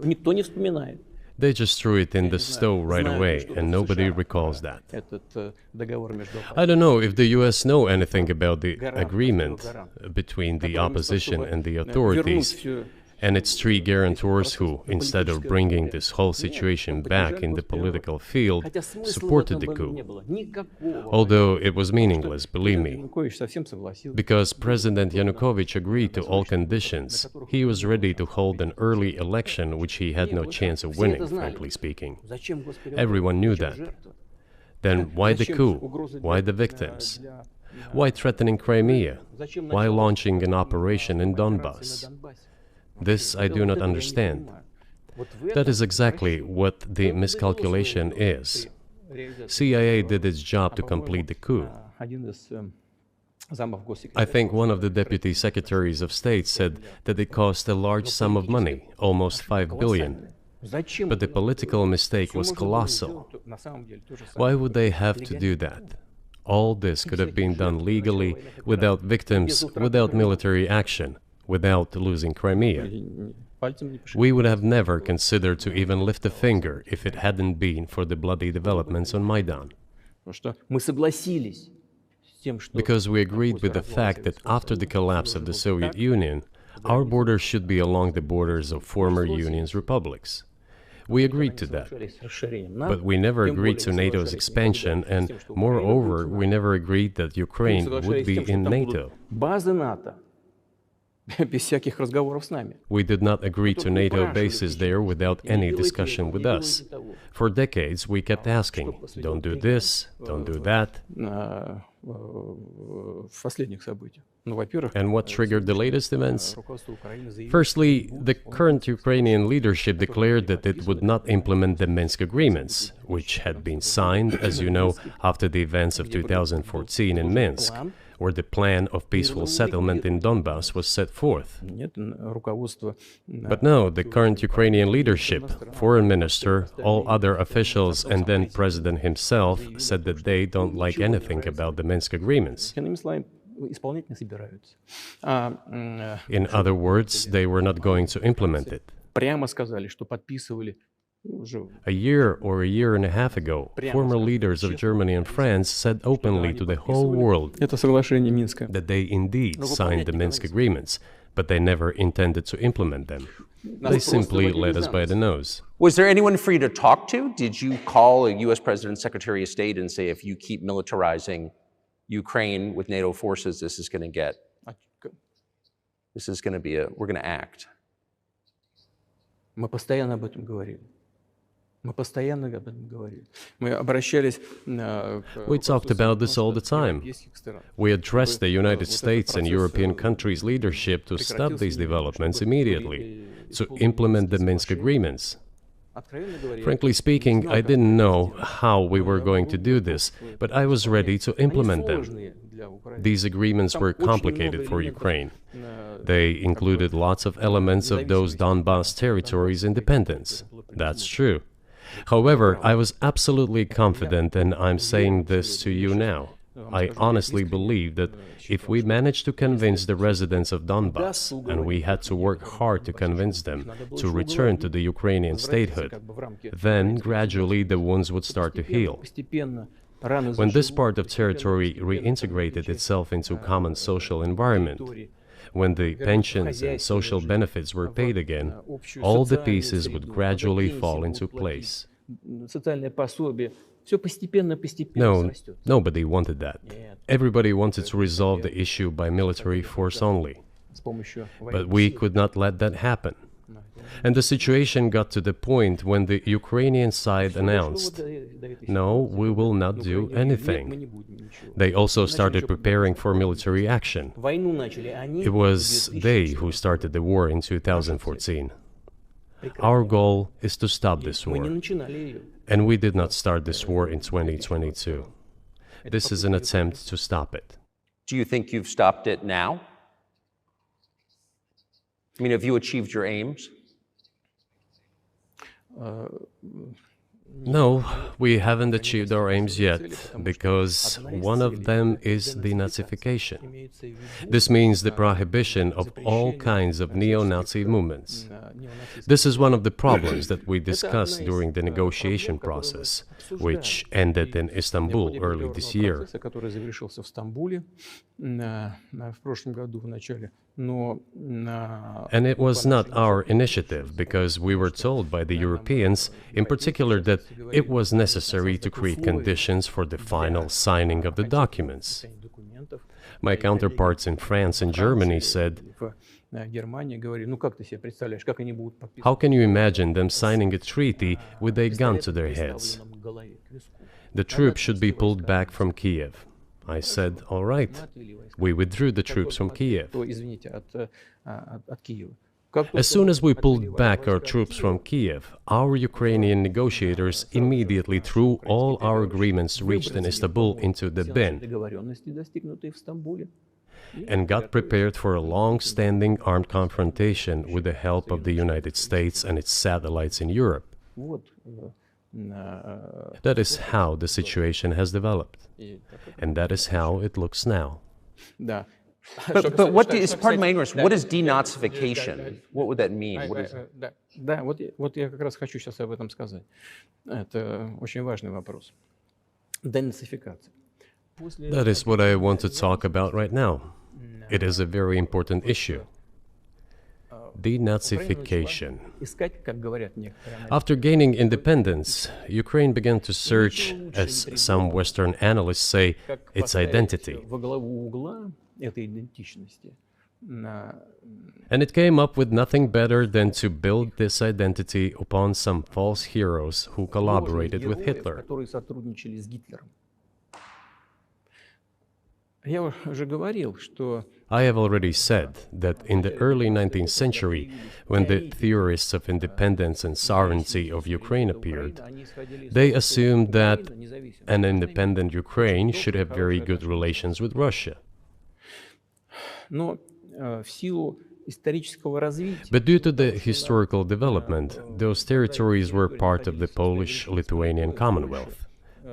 They just threw it in the stove right away, and nobody recalls that. I don't know if the US know anything about the agreement between the opposition and the authorities, and its 3 guarantors who, instead of bringing this whole situation back in the political field, supported the coup. Although it was meaningless, believe me, because President Yanukovych agreed to all conditions. He was ready to hold an early election, which he had no chance of winning, frankly speaking. Everyone knew that. Then why the coup? Why the victims? Why threatening Crimea? Why launching an operation in Donbass? This I do not understand. That is exactly what the miscalculation is. CIA did its job to complete the coup. I think one of the deputy secretaries of state said that it cost a large sum of money, almost 5 billion. But the political mistake was colossal. Why would they have to do that? All this could have been done legally, without victims, without military action, without losing Crimea. We would have never considered to even lift a finger if it hadn't been for the bloody developments on Maidan. Because we agreed with the fact that after the collapse of the Soviet Union, our borders should be along the borders of former Union's republics. We agreed to that. But we never agreed to NATO's expansion, and moreover, we never agreed that Ukraine would be in NATO. We did not agree to NATO bases there without any discussion with us. For decades, we kept asking, don't do this, don't do that. And what triggered the latest events? Firstly, the current Ukrainian leadership declared that it would not implement the Minsk agreements, which had been signed, as you know, after the events of 2014 in Minsk, where the plan of peaceful settlement in Donbass was set forth. But no, the current Ukrainian leadership, foreign minister, all other officials, and then president himself said that they don't like anything about the Minsk agreements. In other words, they were not going to implement it. A year or a year and a half ago, former leaders of Germany and France said openly to the whole world that they indeed signed the Minsk agreements, but they never intended to implement them. They simply led us by the nose. Was there anyone for you to talk to? Did you call a U.S. President's Secretary of State and say, if you keep militarizing Ukraine with NATO forces, this is going to be we're going to act? We talked about this all the time. We addressed the United States and European countries' leadership to stop these developments immediately, to implement the Minsk agreements. Frankly speaking, I didn't know how we were going to do this, but I was ready to implement them. These agreements were complicated for Ukraine. They included lots of elements of those Donbass territories' independence. That's true. However, I was absolutely confident, and I'm saying this to you now. I honestly believe that if we managed to convince the residents of Donbass, and we had to work hard to convince them to return to the Ukrainian statehood, then gradually the wounds would start to heal. When this part of territory reintegrated itself into common social environment, when the pensions and social benefits were paid again, all the pieces would gradually fall into place. No, nobody wanted that. Everybody wanted to resolve the issue by military force only. But we could not let that happen. And the situation got to the point when the Ukrainian side announced, no, we will not do anything. They also started preparing for military action. It was they who started the war in 2014. Our goal is to stop this war. And we did not start this war in 2022. This is an attempt to stop it. Do you think you've stopped it now? I mean, have you achieved your aims? No, we haven't achieved our aims yet, because one of them is denazification. This means the prohibition of all kinds of neo-Nazi movements. This is one of the problems that we discussed during the negotiation process, which ended in Istanbul early this year. And it was not our initiative, because we were told by the Europeans, in particular, that it was necessary to create conditions for the final signing of the documents. My counterparts in France and Germany said, how can you imagine them signing a treaty with a gun to their heads? The troops should be pulled back from Kiev. I said, all right. We withdrew the troops from Kiev. As soon as we pulled back our troops from Kiev, our Ukrainian negotiators immediately threw all our agreements reached in Istanbul into the bin and got prepared for a long-standing armed confrontation with the help of the United States and its satellites in Europe. That is how the situation has developed, and that is how it looks now. But what is, pardon my ignorance, what is denazification? What would that mean? What is... Да, вот я как раз хочу сейчас об этом сказать. Это очень важный вопрос. Денацификация. That is what I want to talk about right now. It is a very important issue. Denazification. After gaining independence, Ukraine began to search, as some Western analysts say, its identity. And it came up with nothing better than to build this identity upon some false heroes who collaborated with Hitler. I have already said that in the early 19th century, when the theorists of independence and sovereignty of Ukraine appeared, they assumed that an independent Ukraine should have very good relations with Russia. But due to the historical development, those territories were part of the Polish-Lithuanian Commonwealth.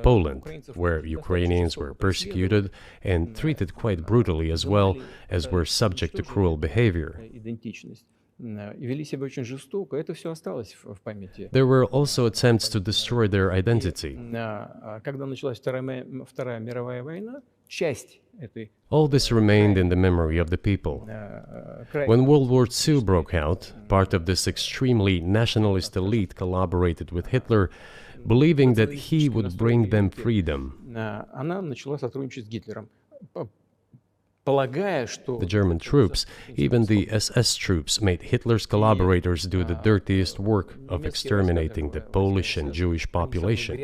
Poland, where Ukrainians were persecuted and treated quite brutally as well as were subject to cruel behavior. There were also attempts to destroy their identity. All this remained in the memory of the people. When World War II broke out, part of this extremely nationalist elite collaborated with Hitler, believing that he would bring them freedom. The German troops, even the SS troops, made Hitler's collaborators do the dirtiest work of exterminating the Polish and Jewish population.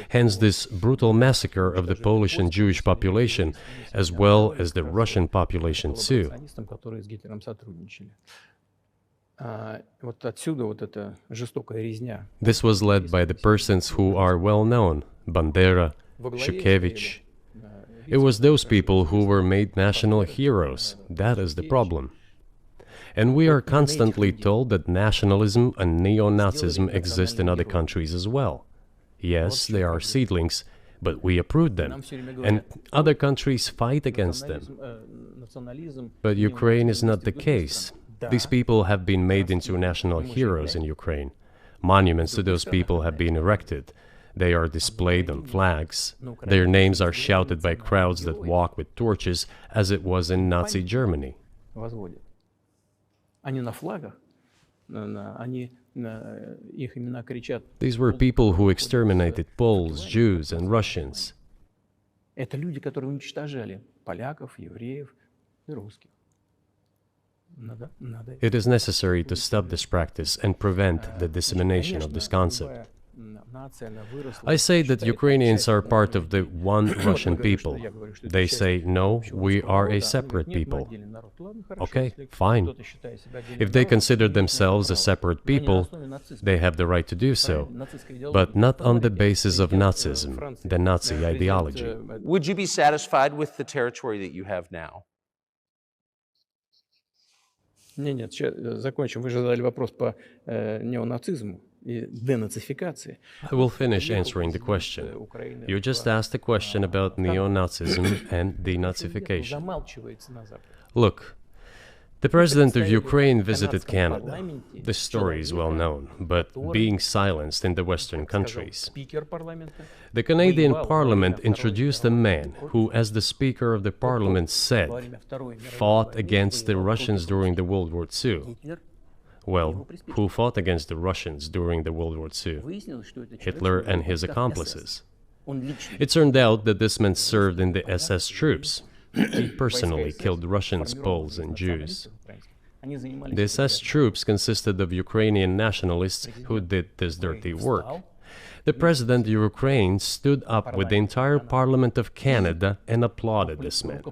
Hence this brutal massacre of the Polish and Jewish population, as well as the Russian population too. This was led by the persons who are well known, Bandera, Shukevich. It was those people who were made national heroes. That is the problem. And we are constantly told that nationalism and neo-Nazism exist in other countries as well. Yes, they are seedlings, but we uproot them, and other countries fight against them. But Ukraine is not the case. These people have been made into national heroes in Ukraine. Monuments to those people have been erected. They are displayed on flags. Their names are shouted by crowds that walk with torches, as it was in Nazi Germany. These were people who exterminated Poles, Jews, and Russians. It is necessary to stop this practice and prevent the dissemination of this concept. I say that Ukrainians are part of the one Russian people. They say, no, we are a separate people. Okay, fine. If they consider themselves a separate people, they have the right to do so, but not on the basis of Nazism, the Nazi ideology. Would you be satisfied with the territory that you have now? Нет, закончим. Вы же задали вопрос по неонацизму и денацификации. I will finish answering the question. You just asked a question about neo-Nazism and denazification. Look, the President of Ukraine visited Canada. This story is well known, but being silenced in the Western countries. The Canadian Parliament introduced a man who, as the Speaker of the Parliament said, fought against the Russians during the World War II. Well, who fought against the Russians during the World War II? Hitler and his accomplices. It turned out that this man served in the SS troops. He personally killed Russians, Poles, and Jews. The SS troops consisted of Ukrainian nationalists who did this dirty work. The President of Ukraine stood up with the entire Parliament of Canada and applauded this man.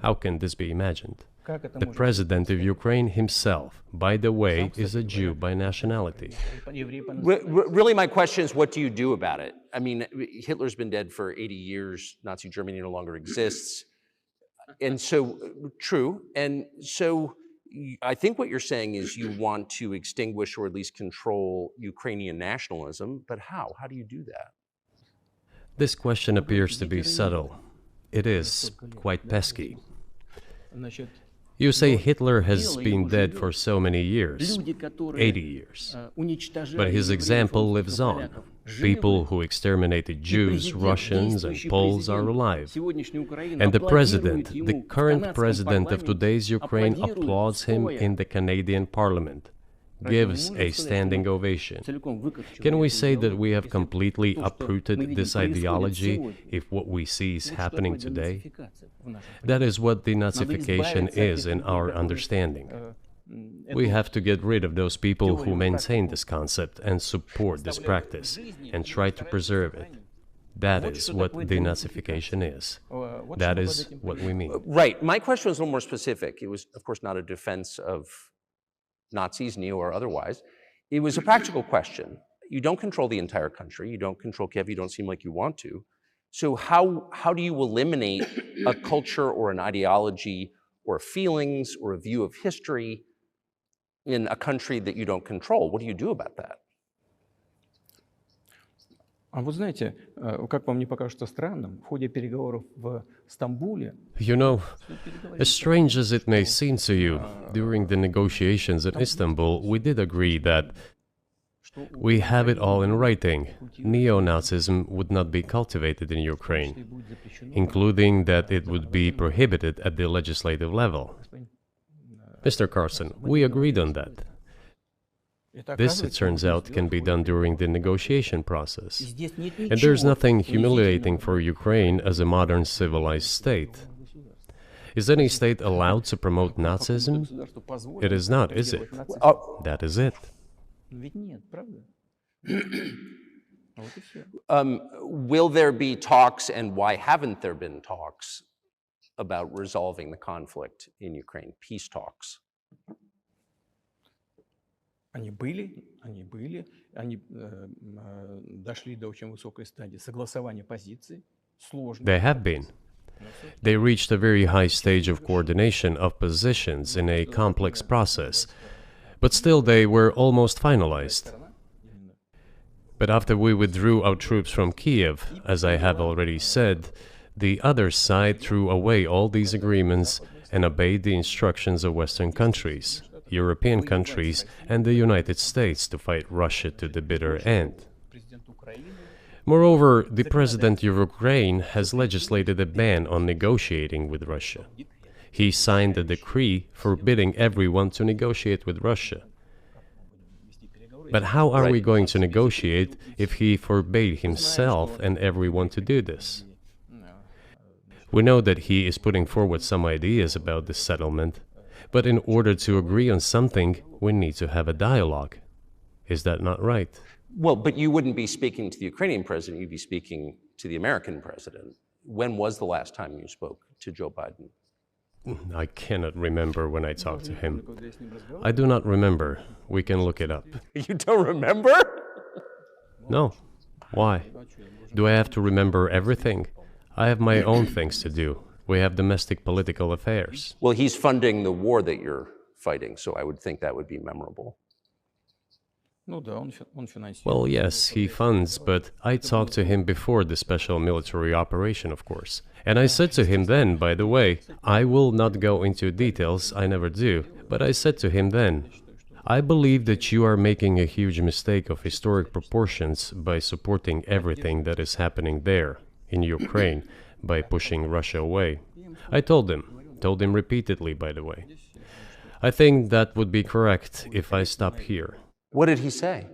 How can this be imagined? The President of Ukraine himself, by the way, is a Jew by nationality. Really, my question is, what do you do about it? I mean, Hitler's been dead for 80 years. Nazi Germany no longer exists. And so, true. And so, I think what you're saying is you want to extinguish or at least control Ukrainian nationalism, but how? How do you do that? This question appears to be subtle. It is quite pesky. You say Hitler has been dead for so many years, 80 years. But his example lives on. People who exterminated Jews, Russians, and Poles are alive. And the president, the current president of today's Ukraine, applauds him in the Canadian Parliament, gives a standing ovation. Can we say that we have completely uprooted this ideology if what we see is happening today? That is what denazification is in our understanding. We have to get rid of those people who maintain this concept and support this practice and try to preserve it. That is what denazification is. That is what we mean. Right. My question was a little more specific. It was, of course, not a defense of Nazis, neo or otherwise. It was a practical question. You don't control the entire country. You don't control Kiev. You don't seem like you want to. So how do you eliminate a culture or an ideology or feelings or a view of history in a country that you don't control? What do you do about that? А вот знаете, как вам не покажется странным, в ходе переговоров в Стамбуле... You know, as strange as it may seem to you, during the negotiations in Istanbul, we did agree that we have it all in writing. Neo-Nazism would not be cultivated in Ukraine, including that it would be prohibited at the legislative level. Mr. Carlson, we agreed on that. This, it turns out, can be done during the negotiation process. And there's nothing humiliating for Ukraine as a modern civilized state. Is any state allowed to promote Nazism? It is not, is it? That is it. Will there be talks, and why haven't there been talks about resolving the conflict in Ukraine, peace talks? Они были, они дошли до очень высокой стадии согласования позиций, сложно. They have been. They reached a very high stage of coordination of positions in a complex process, but still they were almost finalized. But after we withdrew our troops from Kiev, as I have already said, the other side threw away all these agreements and obeyed the instructions of Western countries, European countries, and the United States to fight Russia to the bitter end. Moreover, the President of Ukraine has legislated a ban on negotiating with Russia. He signed a decree forbidding everyone to negotiate with Russia. But how are we going to negotiate if he forbade himself and everyone to do this? We know that he is putting forward some ideas about this settlement, but in order to agree on something, we need to have a dialogue. Is that not right? Well, but you wouldn't be speaking to the Ukrainian president, you'd be speaking to the American president. When was the last time you spoke to Joe Biden? I cannot remember when I talked to him. I do not remember. We can look it up. You don't remember? No. Why? Do I have to remember everything? I have my own things to do. We have domestic political affairs. Well, he's funding the war that you're fighting, so I would think that would be memorable. Well, yes, he funds, but I talked to him before the special military operation, of course. And I said to him then, by the way, I will not go into details, I never do, but I said to him then, I believe that you are making a huge mistake of historic proportions by supporting everything that is happening there, in Ukraine, by pushing Russia away. I told him repeatedly, by the way. I think that would be correct if I stop here. What did he say?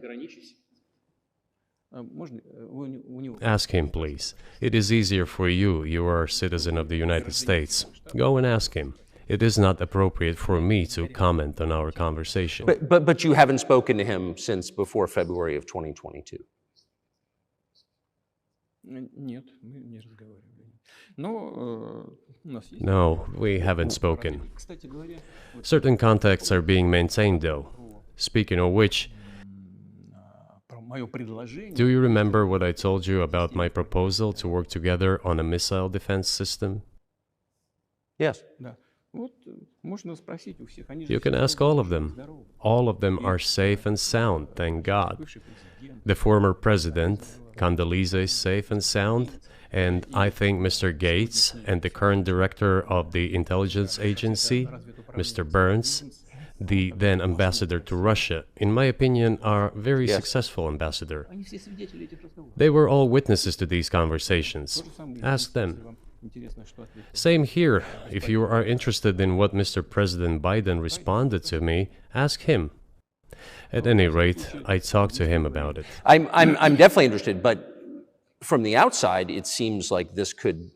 Ask him, please. It is easier for you. You are a citizen of the United States. Go and ask him. It is not appropriate for me to comment on our conversation. But you haven't spoken to him since before February of 2022? No, we haven't spoken. Certain contacts are being maintained, though. Speaking of which, do you remember what I told you about my proposal to work together on a missile defense system? Yes. You can ask all of them. All of them are safe and sound, thank God. The former president, Condoleezza, is safe and sound, and I think Mr. Gates and the current director of the intelligence agency, Mr. Burns, the then ambassador to Russia, in my opinion, are very successful ambassador. They were all witnesses to these conversations. Ask them. Same here. If you are interested in what Mr. President Biden responded to me, ask him. At any rate, I talked to him about it. I'm definitely interested, but from the outside, it seems like this could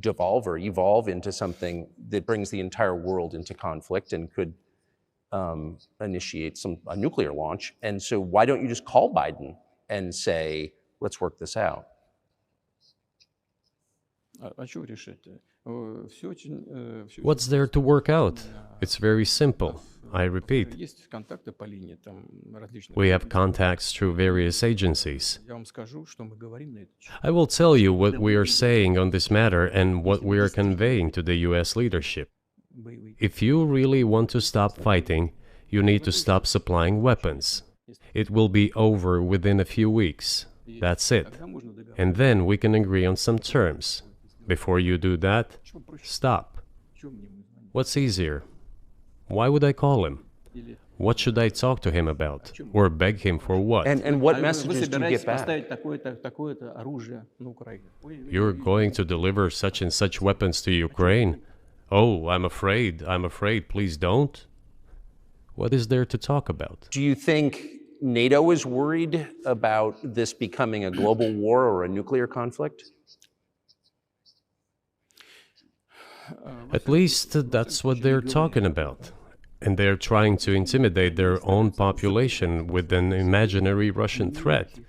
devolve or evolve into something that brings the entire world into conflict and could initiate a nuclear launch. And so why don't you just call Biden and say, let's work this out? What's there to work out? It's very simple. I repeat. We have contacts through various agencies. I will tell you what we are saying on this matter and what we are conveying to the US leadership. If you really want to stop fighting, you need to stop supplying weapons. It will be over within a few weeks. That's it. And then we can agree on some terms. Before you do that, stop. What's easier? Why would I call him? What should I talk to him about? Or beg him for what? And what messages do you get back? You're going to deliver such and such weapons to Ukraine? Oh, I'm afraid, please don't. What is there to talk about? Do you think NATO is worried about this becoming a global war or a nuclear conflict? At least that's what they're talking about. And they're trying to intimidate their own population with an imaginary Russian threat.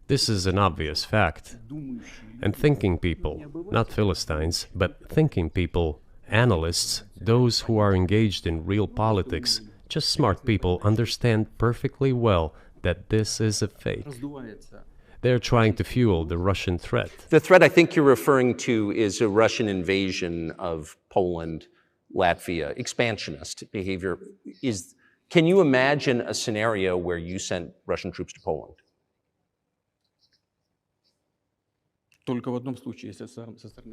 This is an obvious fact. And thinking people, not Philistines, but thinking people, analysts, those who are engaged in real politics, just smart people, understand perfectly well that this is a fake. They're trying to fuel the Russian threat. The threat I think you're referring to is a Russian invasion of Poland, Latvia, expansionist behavior. Can you imagine a scenario where you sent Russian troops to Poland?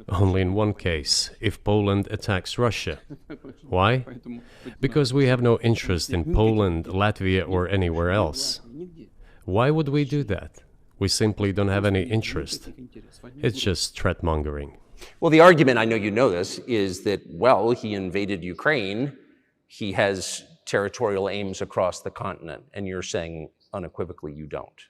Only in one case, if Poland attacks Russia. Why? Because we have no interest in Poland, Latvia, or anywhere else. Why would we do that? We simply don't have any interest. It's just threat-mongering. Well, the argument, I know you know this, is that, well, he invaded Ukraine, he has territorial aims across the continent, and you're saying unequivocally you don't.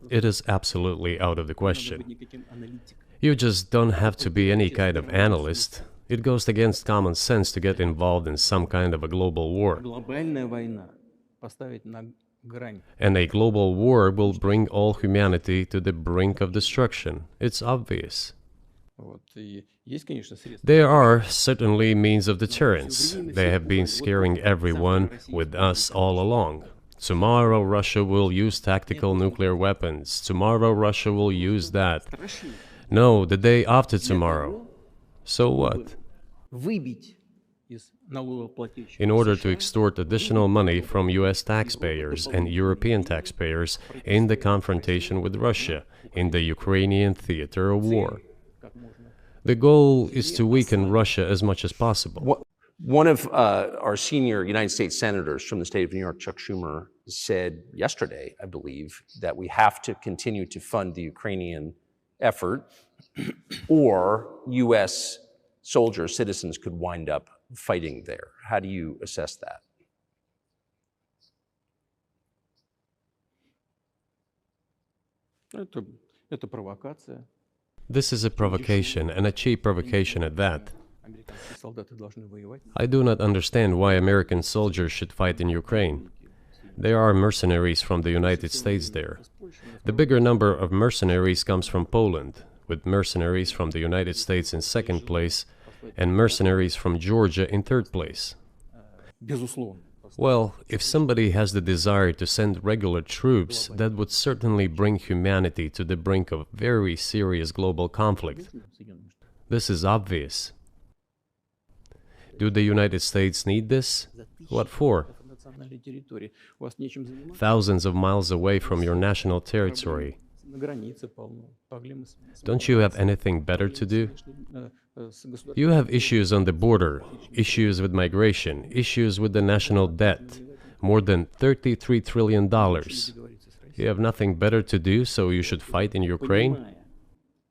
It is absolutely out of the question. You just don't have to be any kind of analyst. It goes against common sense to get involved in some kind of a global war. And a global war will bring all humanity to the brink of destruction. It's obvious. There are certainly means of deterrence. They have been scaring everyone with us all along. Tomorrow Russia will use tactical nuclear weapons. Tomorrow Russia will use that. No, the day after tomorrow. So what? In order to extort additional money from US taxpayers and European taxpayers in the confrontation with Russia in the Ukrainian theater of war. The goal is to weaken Russia as much as possible. One of our senior United States senators from the state of New York, Chuck Schumer, said yesterday, I believe, that we have to continue to fund the Ukrainian effort or US soldiers, citizens could wind up fighting there. How do you assess that? This is a provocation, and a cheap provocation at that. I do not understand why American soldiers should fight in Ukraine. There are mercenaries from the United States there. The bigger number of mercenaries comes from Poland, with mercenaries from the United States in second place, and mercenaries from Georgia in third place. Well, if somebody has the desire to send regular troops, that would certainly bring humanity to the brink of very serious global conflict. This is obvious. Do the United States need this? What for? национальной территории. У вас нечем заниматься. thousands of miles away from your national territory. На границе полно. Проблемы Don't you have anything better to do? с государством. You have issues on the border, issues with migration, issues with the national debt, more than $33 trillion. You have nothing better to do, so you should fight in Ukraine?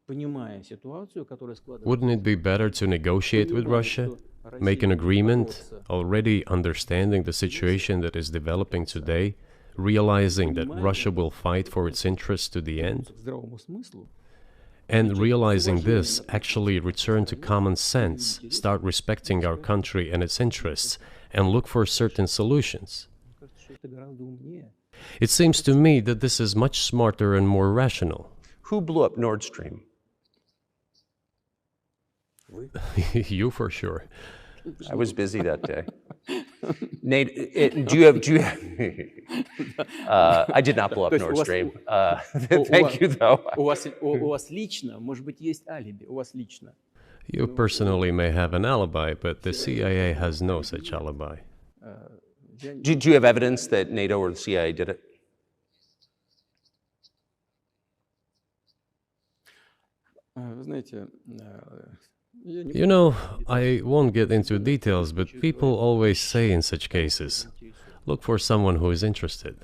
Понимая ситуацию, которая складывается. Wouldn't it be better to negotiate with Russia? Make an agreement, already understanding the situation that is developing today, realizing that Russia will fight for its interests to the end, К здравому смыслу. and realizing this, actually return to common sense, start respecting our country and its interests, and look for certain solutions. Кажется, что это гораздо умнее. It seems to me that this is much smarter and more rational. Who blew up Nord Stream? You for sure. I was busy that day. Nate, do you have I did not blow up То есть Nord у вас- Stream. у Thank вас- you, though. У вас лично, может быть, есть алиби. У вас лично. You personally may have an alibi, but the CIA has no such alibi. Do you have evidence that NATO or the CIA did it? Вы знаете, я не You know, I won't get into details, but people always say in such cases, look for someone who is interested.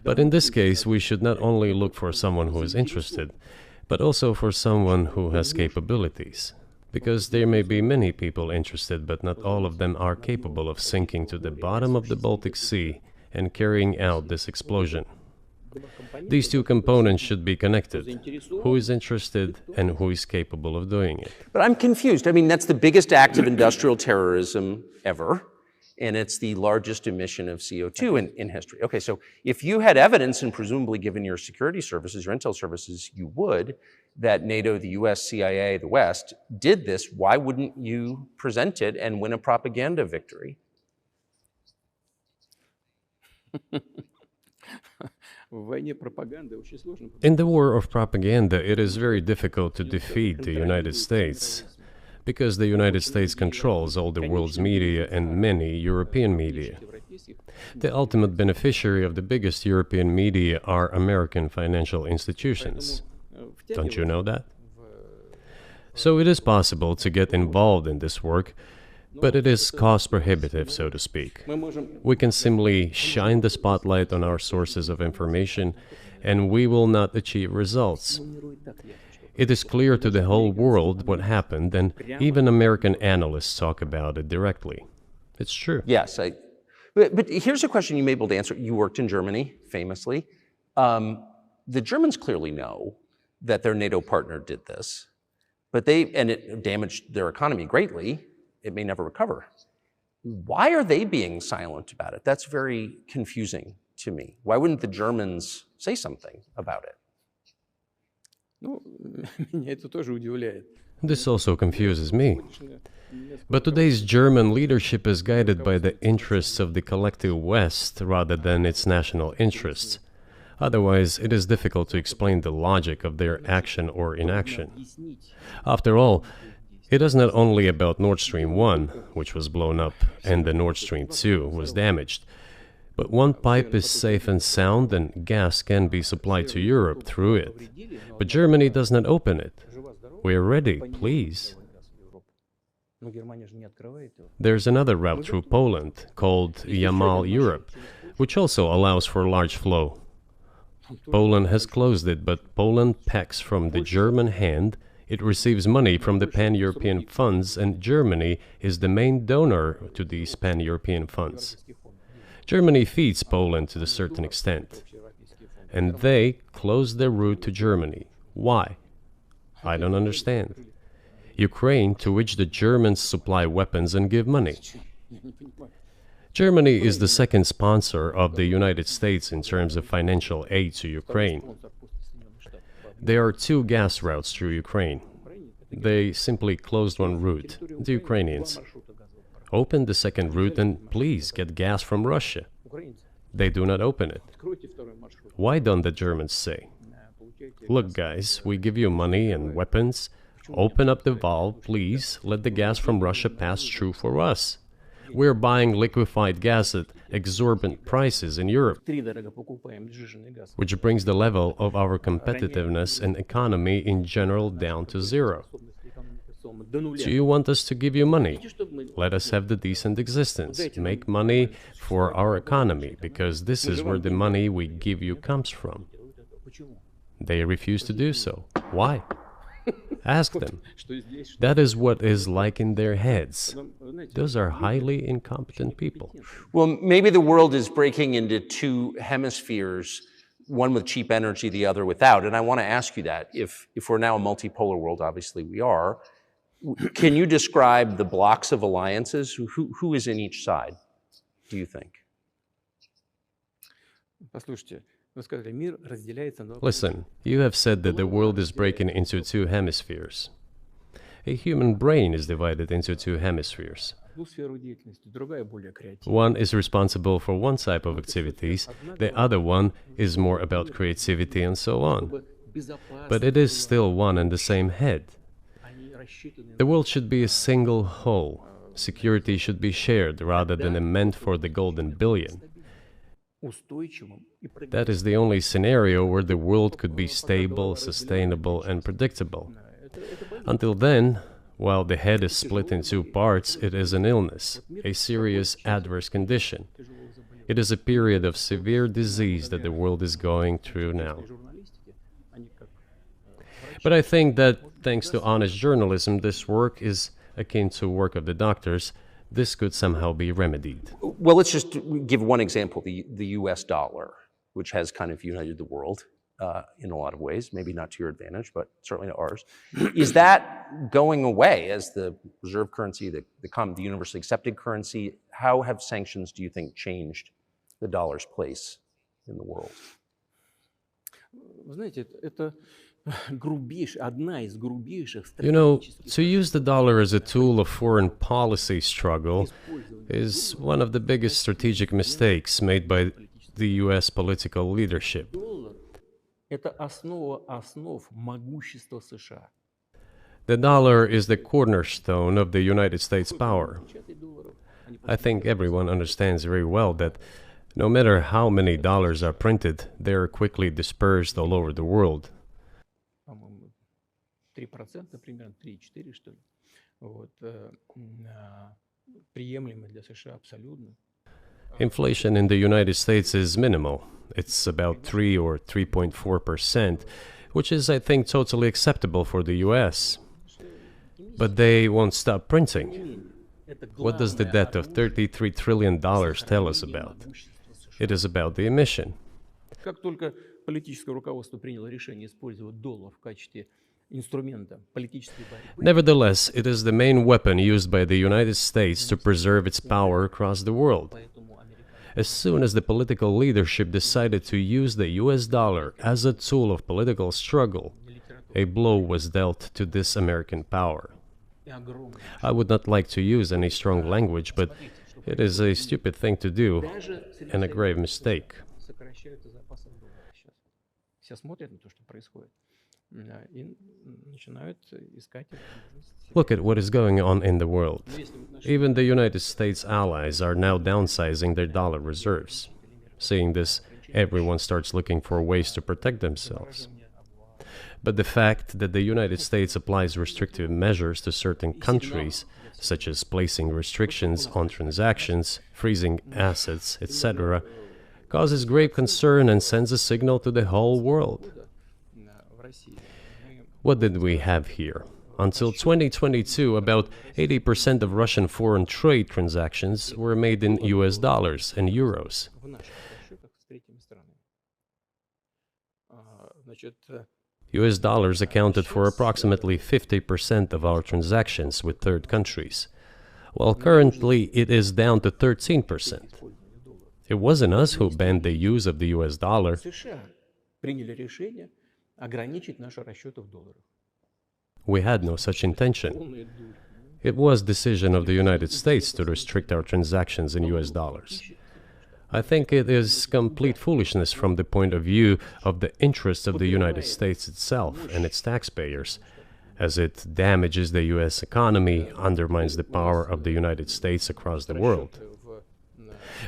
But in this case, we should not only look for someone who is interested, but also for someone who has capabilities. Because there may be many people interested, but not all of them are capable of sinking to the bottom of the Baltic Sea and carrying out this explosion. These two components should be connected. Who is interested and who is capable of doing it? But I'm confused. I mean, that's the biggest act of industrial terrorism ever, and it's the largest emission of CO2 in history. Okay, so if you had evidence, and presumably given your security services, your intel services, you would, that NATO, the US, CIA, the West, did this, why wouldn't you present it and win a propaganda victory? В войне пропаганды очень сложно. In the war of propaganda, it is very difficult to defeat the United States, because the United States controls all the world's media and many European media. Европейских The ultimate beneficiary of the biggest European media are American financial institutions. Don't you know that? So it is possible to get involved in this work, but it is cost prohibitive, so to speak. Мы можем We can simply shine the spotlight on our sources of information, and we will not achieve results. планировать так ясно, что It is clear to the whole world what happened, and even American analysts talk about it directly. It's true. Yes, but here's a question you may be able to answer. You worked in Germany, famously. The Germans clearly know that their NATO partner did this, and it damaged their economy greatly. It may never recover. Why are they being silent about it? That's very confusing to me. Why wouldn't the Germans say something about it? Ну, меня это тоже удивляет. This also confuses me. But today's German leadership is guided by the interests of the collective West rather than its national interests. Otherwise, it is difficult to explain the logic of their action or inaction. After all, it is not only about Nord Stream 1, which was blown up, and the Nord Stream 2 was damaged, but one pipe is safe and sound and gas can be supplied to Europe through it. But Germany does not open it. We are ready, please. Но Германия же не открывает его. There's another route through Poland, called Yamal Europe, which also allows for large flow. Poland has closed it, but Poland packs from the German hand. It receives money from the pan-European funds, and Germany is the main donor to these pan-European funds. Germany feeds Poland to a certain extent, and they close their route to Germany. Why? I don't understand. Ukraine, to which the Germans supply weapons and give money. Germany is the second sponsor of the United States in terms of financial aid to Ukraine. There are two gas routes through Ukraine. They simply closed one route, the Ukrainians. Open the second route and please get gas from Russia. Украинцы, They do not open it. откройте второй маршрут. Why don't the Germans say, Получайте. look guys, we give you money and weapons, open up the valve, please, let the gas from Russia pass through for us. We're buying liquefied gas at exorbitant prices in Europe, Втридорого покупаем сжиженный газ. which brings the level of our competitiveness and economy in general down to zero. Do you want us to give you money? Let us have the decent existence. Make money for our economy, because this is where the money we give you comes from. They refuse to do so. Why? Ask them. That is what is like in their heads. Those are highly incompetent people. Well, maybe the world is breaking into two hemispheres, one with cheap energy, the other without. And I want to ask you that. If we're now a multipolar world, obviously we are, can you describe the blocks of alliances? Who is in each side, do you think? Послушайте, вы сказали, мир разделяется на... Listen, you have said that the world is breaking into two hemispheres. A human brain is divided into two hemispheres. одну сферу деятельности, другая более креативная. One is responsible for one type of activities, the other one is more about creativity and so on. But it is still one and the same head. The world should be a single whole. Security should be shared rather than meant for the golden billion. That is the only scenario where the world could be stable, sustainable, and predictable. Until then, while the head is split in two parts, it is an illness, a serious adverse condition. It is a period of severe disease that the world is going through now. But I think that, thanks to honest journalism, this work is akin to work of the doctors. This could somehow be remedied. Well, let's just give one example, the US dollar, which has kind of united the world in a lot of ways, maybe not to your advantage, but certainly to ours. Is that going away as the reserve currency, the universally accepted currency? How have sanctions, do you think, changed the dollar's place in the world? Вы знаете, это одна из грубейших You know, to use the dollar as a tool of foreign policy struggle is one of the biggest strategic mistakes made by the US political leadership. Это основа основ могущества США. The dollar is the cornerstone of the United States power. I think everyone understands very well that no matter how many dollars are printed, they are quickly dispersed all over the world. 3%, примерно 3-4, что ли. Вот, приемлемо для США абсолютно. Inflation in the United States is minimal. It's about 3 or 3.4%, which is, I think, totally acceptable for the US. But they won't stop printing. What does the debt of $33 trillion tell us about? It is about the emission. Как только политическое руководство приняло решение использовать доллар в качестве инструмента политической борьбы. Nevertheless, it is the main weapon used by the United States to preserve its power across the world. As soon as the political leadership decided to use the US dollar as a tool of political struggle, a blow was dealt to this American power. I would not like to use any strong language, but it is a stupid thing to do and a grave mistake. Сокращаются запасы доллара сейчас. Все смотрят на то, что происходит, и начинают искать возможности. Look at what is going on in the world. Even the United States allies are now downsizing their dollar reserves. Seeing this, everyone starts looking for ways to protect themselves. But the fact that the United States applies restrictive measures to certain countries, such as placing restrictions on transactions, freezing assets, etc., causes grave concern and sends a signal to the whole world. What did we have here? Until 2022, about 80% of Russian foreign trade transactions were made in US dollars and euros. US dollars accounted for approximately 50% of our transactions with third countries, while currently it is down to 13%. It wasn't us who banned the use of the US dollar. We had no such intention. It was decision of the United States to restrict our transactions in US dollars. I think it is complete foolishness from the point of view of the interests of the United States itself and its taxpayers, as it damages the US economy, undermines the power of the United States across the world.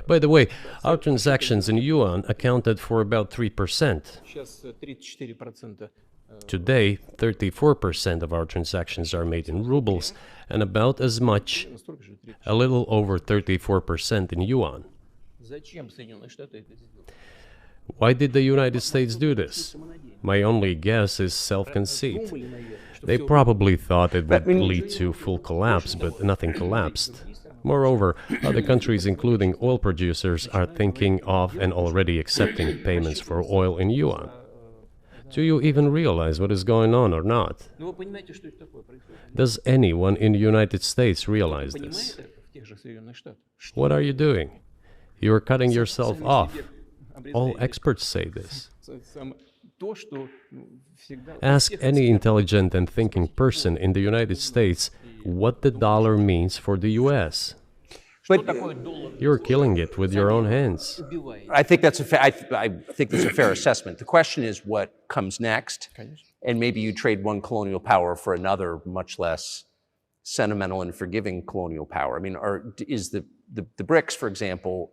By the way, our transactions in yuan accounted for about 3%. Сейчас 34% Today, 34% of our transactions are made in rubles and about as much, столько же 30. a little over 34% in yuan. Зачем Соединенные Штаты это сделали? Why did the United States do this? My only guess is self-conceit. Думали, наверное, что They всё probably thought it would lead to full collapse, but nothing collapsed. Moreover, other countries, including oil producers, are thinking of and already accepting payments for oil in yuan. Do you even realize what is going on or not? Ну, вы понимаете, что это такое происходит? Does anyone in the United States realize this? Понимает это в тех же Соединенных Штатах? What are you doing? You are cutting yourself Сами off. себе All обретаете experts say this. то, что всегда Ask any intelligent and thinking person in the United States what the dollar means for the US. But такое доллар You're killing it with your own hands. убивает. I think that's I think that's a fair assessment. The question is what comes next, Конечно. and maybe you trade one colonial power for another, much less sentimental and forgiving colonial power. I mean, is the BRICS, for example,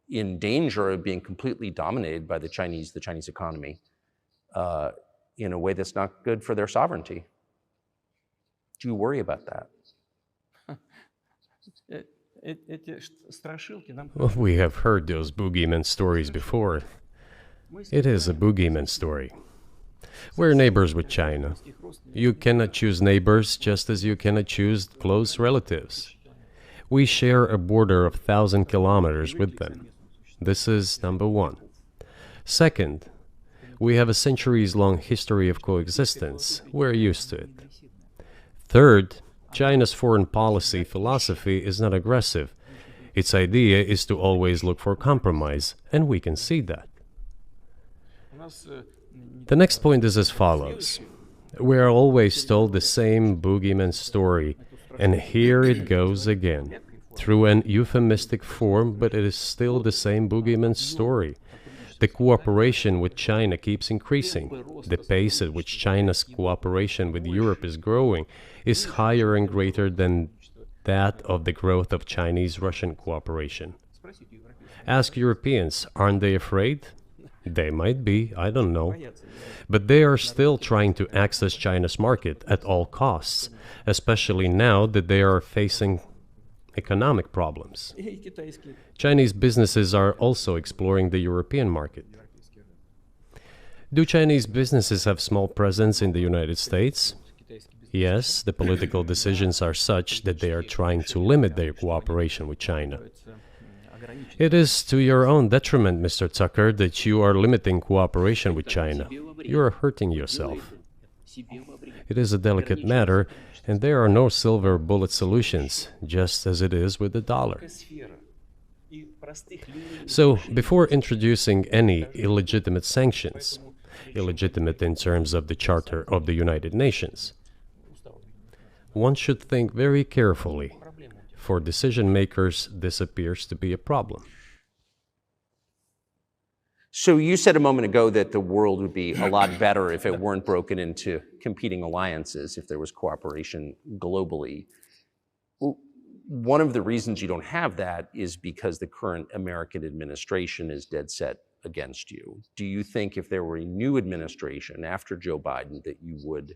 in danger of being completely dominated by the Chinese economy in a way that's not good for their sovereignty? Do you worry about that? Эти страшилки нам Well, we have heard those boogeyman stories before. It is a boogeyman story. We're neighbors with China. You cannot choose neighbors just as you cannot choose close relatives. We share a border of 1,000 kilometers with them. This is number one. Second, we have a centuries-long history of coexistence. We're used to it. Third, China's foreign policy philosophy is not aggressive. Its idea is to always look for compromise, and we can see that. у нас The next point is as follows. We are always told the same boogeyman story, and here it goes again. Through an euphemistic form, but it is still the same boogeyman story. The cooperation with China keeps increasing. The pace at which China's cooperation with Europe is growing is higher and greater than that of the growth of Chinese-Russian cooperation. спросите у европейцев. Ask Europeans, aren't they afraid? They might be, I don't know. Боятся. But they are still trying to access China's market at all costs, especially now that they are facing economic problems. И китайские Chinese businesses are also exploring the European market. европейские Do Chinese businesses have small presence in the United States? китайский бизнес. Yes, the political decisions are such that they are trying to limit their cooperation with China. Пытаются, ограничить. It is to your own detriment, Mr. Tucker, that you are limiting cooperation with China. You are hurting yourself. Себе во вред. It is a delicate matter, and there are no silver bullet solutions, just as it is with the dollar. Сфера. И простых людей. So, before introducing any illegitimate sanctions, illegitimate in terms of the Charter of the United Nations, one should think very carefully. Проблему. For decision makers, this appears to be a problem. So you said a moment ago that the world would be a lot better if it weren't broken into competing alliances, if there was cooperation globally. Well, one of the reasons you don't have that is because the current American administration is dead set against you. Do you think if there were a new administration after Joe Biden that you would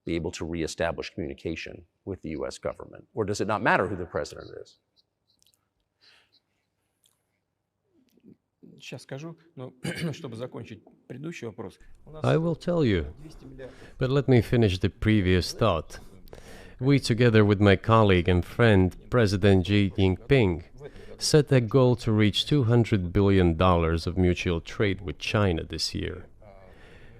be able to reestablish communication with the US government? Or does it not matter who the president is? Сейчас скажу, но чтобы закончить предыдущий вопрос. У нас I will tell you, 200 миллиардов. but let me finish the previous thought. We, together with my colleague and friend, President Xi Jinping, set a goal to reach $200 billion of mutual trade with China this year.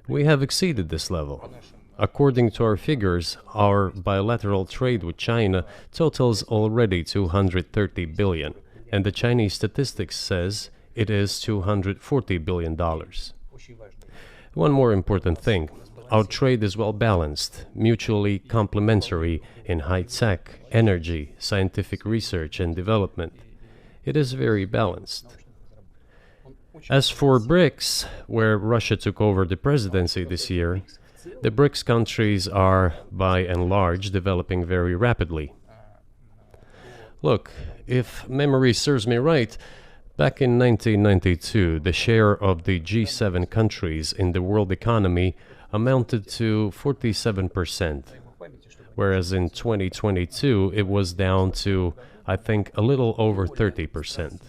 We have exceeded this level. According to our figures, our bilateral trade with China totals already $230 billion, and the Chinese statistics says it is $240 billion. Очень важно. One more important thing. Our trade is well balanced, mutually complementary in high tech, energy, scientific research and development. It is very balanced. As for BRICS, where Russia took over the presidency this year, the BRICS countries are, by and large, developing very rapidly. Look, if memory serves me right, Back in 1992, the share of the G7 countries in the world economy amounted to 47%, whereas in 2022 it was down to, I think, a little over 30%.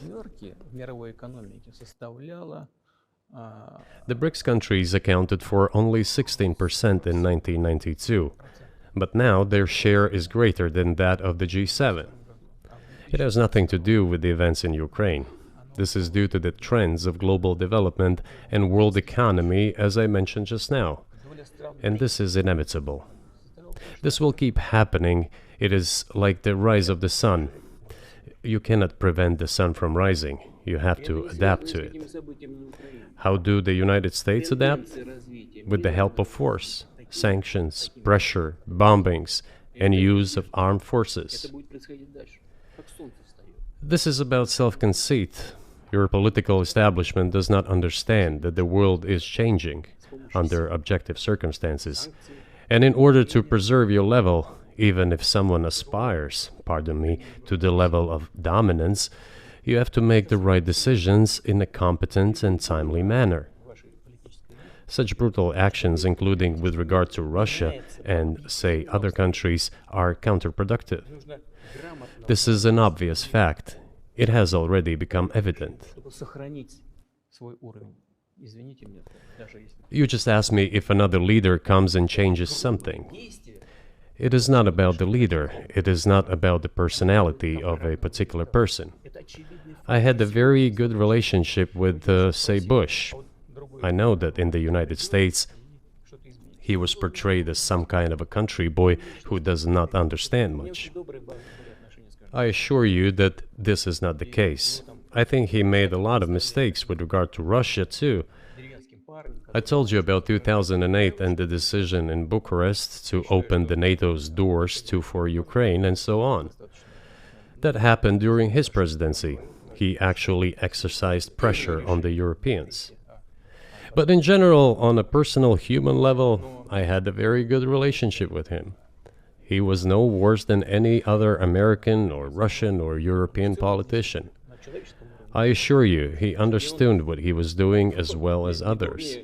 The BRICS countries accounted for only 16% in 1992, but now their share is greater than that of the G7. It has nothing to do with the events in Ukraine. This is due to the trends of global development and world economy, as I mentioned just now. And this is inevitable. This will keep happening. It is like the rise of the sun. You cannot prevent the sun from rising. You have to adapt to it. How do the United States adapt? With the help of force, sanctions, pressure, bombings, and use of armed forces. This is about self-conceit. Your political establishment does not understand that the world is changing under objective circumstances. And in order to preserve your level, even if someone aspires, pardon me, to the level of dominance, you have to make the right decisions in a competent and timely manner. Such brutal actions, including with regard to Russia and, say, other countries, are counterproductive. This is an obvious fact. It has already become evident. You just asked me if another leader comes and changes something. It is not about the leader. It is not about the personality of a particular person. I had a very good relationship with, say, Bush. I know that in the United States, he was portrayed as some kind of a country boy who does not understand much. I assure you that this is not the case. I think he made a lot of mistakes with regard to Russia, too. I told you about 2008 and the decision in Bucharest to open the NATO's doors for Ukraine and so on. That happened during his presidency. He actually exercised pressure on the Europeans. But in general, on a personal human level, I had a very good relationship with him. He was no worse than any other American or Russian or European politician. I assure you, he understood what he was doing as well as others.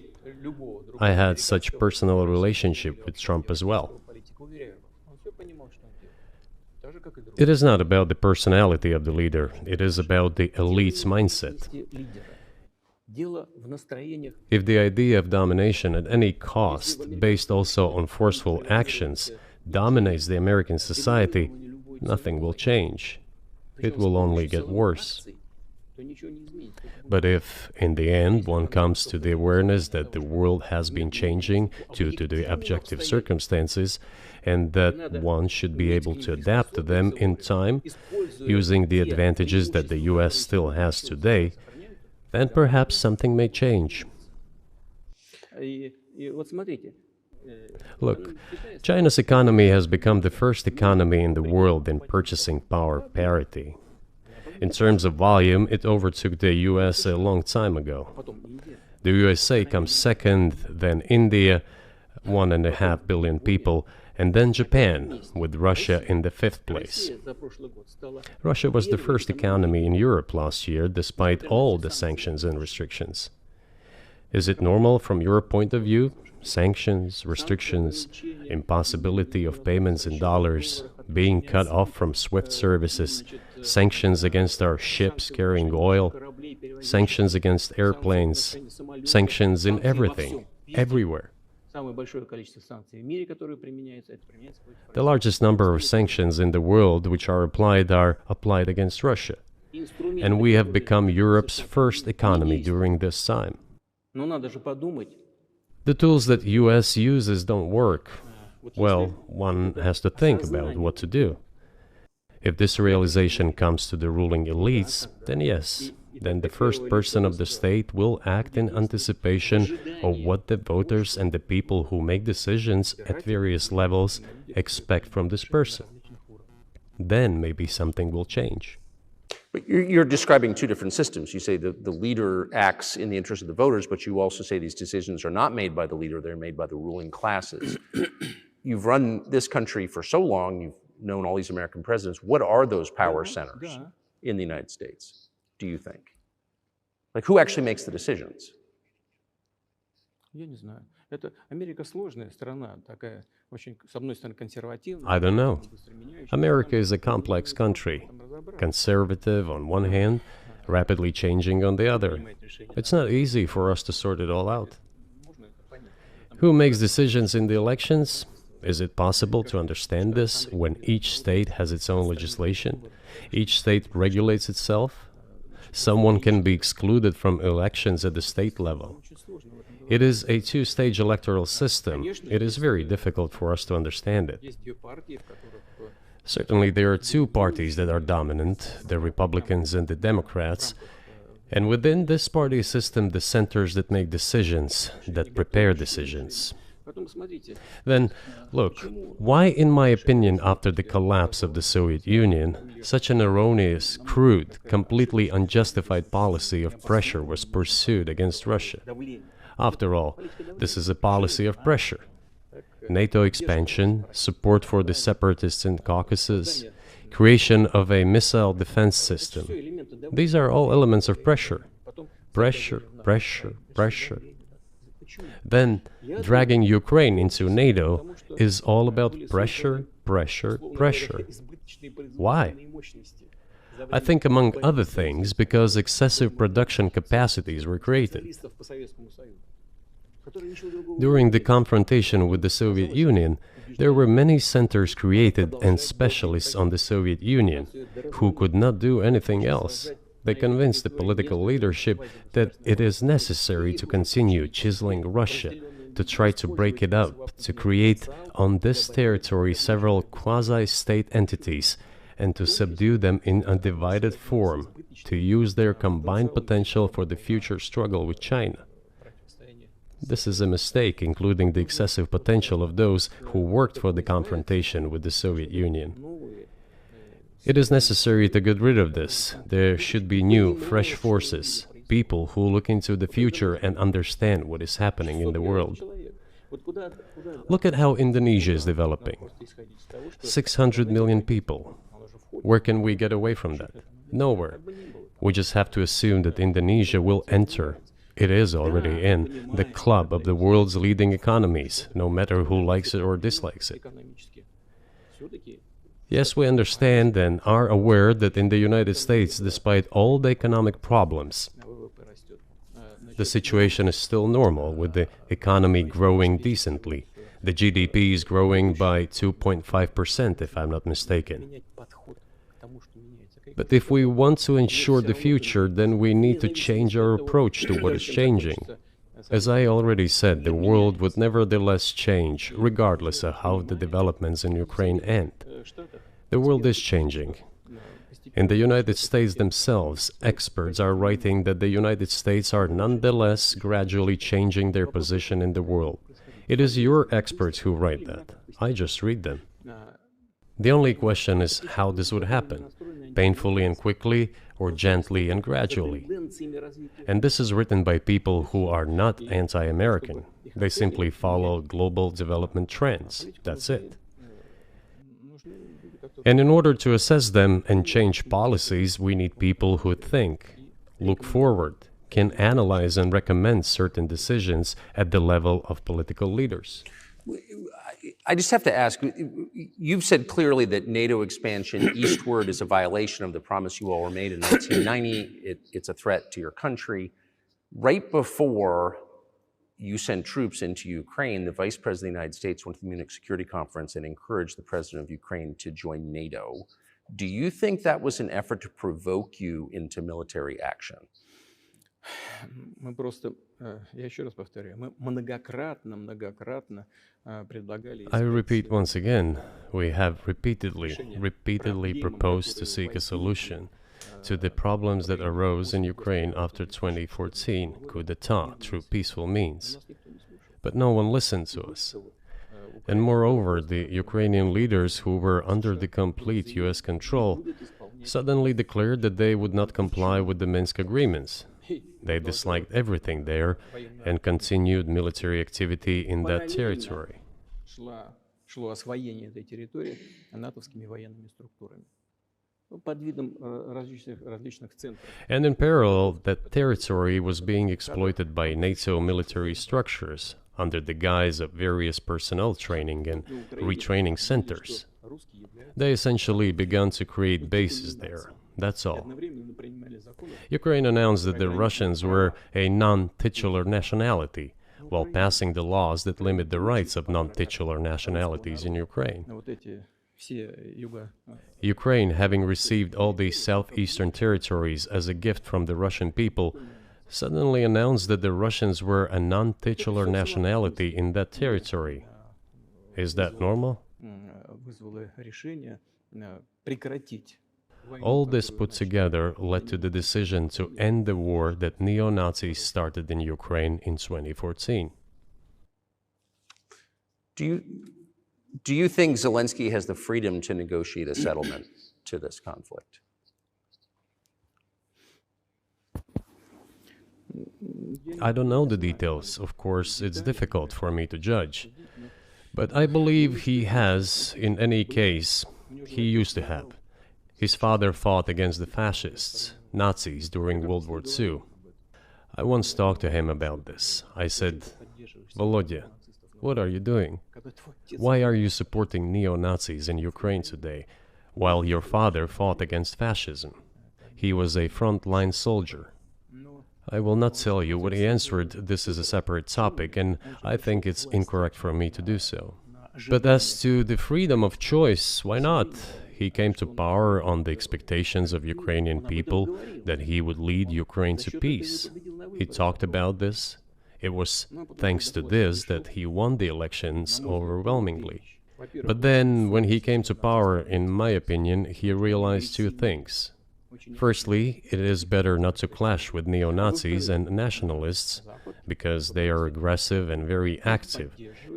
I had such personal relationship with Trump as well. It is not about the personality of the leader, it is about the elite's mindset. If the idea of domination at any cost, based also on forceful actions, dominates the American society, nothing will change. It will only get worse. But if, in the end, one comes to the awareness that the world has been changing due to the objective circumstances, and that one should be able to adapt to them in time, using the advantages that the US still has today, then perhaps something may change. Look, China's economy has become the first economy in the world in purchasing power parity. In terms of volume, it overtook the US a long time ago. The USA comes second, then India, 1.5 billion people, and then Japan, with Russia in the 5th place. Russia was the first economy in Europe last year, despite all the sanctions and restrictions. Is it normal from your point of view? Sanctions, restrictions, impossibility of payments in dollars, being cut off from SWIFT services, sanctions against our ships carrying oil, sanctions against airplanes, sanctions in everything, everywhere. The largest number of sanctions in the world which are applied against Russia. And we have become Europe's first economy during this time. The tools that US uses don't work. Well, one has to think about what to do. If this realization comes to the ruling elites, then yes, then the first person of the state will act in anticipation of what the voters and the people who make decisions at various levels expect from this person. Then maybe something will change. But you're describing two different systems. You say the leader acts in the interest of the voters, but you also say these decisions are not made by the leader, they're made by the ruling classes. You've run this country for so long, you've known all these American presidents. What are those power centers in the United States, do you think? Like, who actually makes the decisions? Я не знаю. Это Америка сложная страна, такая очень, с одной стороны, консервативная. I don't know. America is a complex country, conservative on one hand, rapidly changing on the other. It's not easy for us to sort it all out. Who makes decisions in the elections? Is it possible to understand this when each state has its own legislation? Each state regulates itself? Someone can be excluded from elections at the state level. It is a two-stage electoral system. It is very difficult for us to understand it. Certainly, there are two parties that are dominant, the Republicans and the Democrats, and within this party system, the centers that make decisions, that prepare decisions. Then, look, why, in my opinion, after the collapse of the Soviet Union, such an erroneous, crude, completely unjustified policy of pressure was pursued against Russia? After all, this is a policy of pressure. NATO expansion, support for the separatists in Caucasus, creation of a missile defense system. These are all elements of pressure. Pressure, pressure, pressure. Then, dragging Ukraine into NATO is all about pressure, pressure, pressure. Why? I think, among other things, because excessive production capacities were created. During the confrontation with the Soviet Union, there were many centers created and specialists on the Soviet Union who could not do anything else. They convinced the political leadership that it is necessary to continue chiseling Russia, to try to break it up, to create on this territory several quasi-state entities, and to subdue them in a divided form, to use their combined potential for the future struggle with China. This is a mistake, including the excessive potential of those who worked for the confrontation with the Soviet Union. It is necessary to get rid of this. There should be new, fresh forces, people who look into the future and understand what is happening in the world. Look at how Indonesia is developing. 600 million people. Where can we get away from that? Nowhere. We just have to assume that Indonesia will enter, it is already in, the club of the world's leading economies, no matter who likes it or dislikes it. Yes, we understand and are aware that in the United States, despite all the economic problems, the situation is still normal, with the economy growing decently. The GDP is growing by 2.5%, if I'm not mistaken. But if we want to ensure the future, then we need to change our approach to what is changing. As I already said, the world would nevertheless change, regardless of how the developments in Ukraine end. The world is changing. In the United States themselves, experts are writing that the United States are nonetheless gradually changing their position in the world. It is your experts who write that. I just read them. The only question is how this would happen, painfully and quickly, or gently and gradually. And this is written by people who are not anti-American. They simply follow global development trends. That's it. And in order to assess them and change policies, we need people who think, look forward, can analyze and recommend certain decisions at the level of political leaders. I just have to ask, you've said clearly that NATO expansion eastward is a violation of the promise you all were made in 1990. It's a threat to your country. Right before you sent troops into Ukraine, the Vice President of the United States went to the Munich Security Conference and encouraged the President of Ukraine to join NATO. Do you think that was an effort to provoke you into military action? Мы просто, я еще раз повторяю, мы многократно предлагали... I repeat once again, we have repeatedly proposed to seek a solution to the problems that arose in Ukraine after 2014 coup d'etat through peaceful means. But no one listened to us. And moreover, the Ukrainian leaders who were under the complete US control suddenly declared that they would not comply with the Minsk agreements. They disliked everything there and continued military activity in that territory. Шло освоение этой территории натовскими военными структурами. под видом различных центров. And in parallel, that territory was being exploited by NATO military structures under the guise of various personnel training and retraining centers. They essentially began to create bases there. That's all. Ukraine announced that the Russians were a non-titular nationality, while passing the laws that limit the rights of non-titular nationalities in Ukraine. Ukraine, having received all these southeastern territories as a gift from the Russian people, suddenly announced that the Russians were a non-titular nationality in that territory. Is that normal? All this put together led to the decision to end the war that neo-Nazis started in Ukraine in 2014. Do you think Zelensky has the freedom to negotiate a settlement to this conflict? I don't know the details. Of course, it's difficult for me to judge. But I believe he has, in any case, he used to have. His father fought against the fascists, Nazis, during World War II. I once talked to him about this. I said, Volodya, what are you doing? Why are you supporting neo-Nazis in Ukraine today, while your father fought against fascism? He was a front-line soldier. I will not tell you what he answered. This is a separate topic, and I think it's incorrect for me to do so. But as to the freedom of choice, why not? He came to power on the expectations of Ukrainian people that he would lead Ukraine to peace. He talked about this. It was thanks to this that he won the elections overwhelmingly. But then, when he came to power, in my opinion, he realized two things. Firstly, it is better not to clash with neo-Nazis and nationalists, because they are aggressive and very active.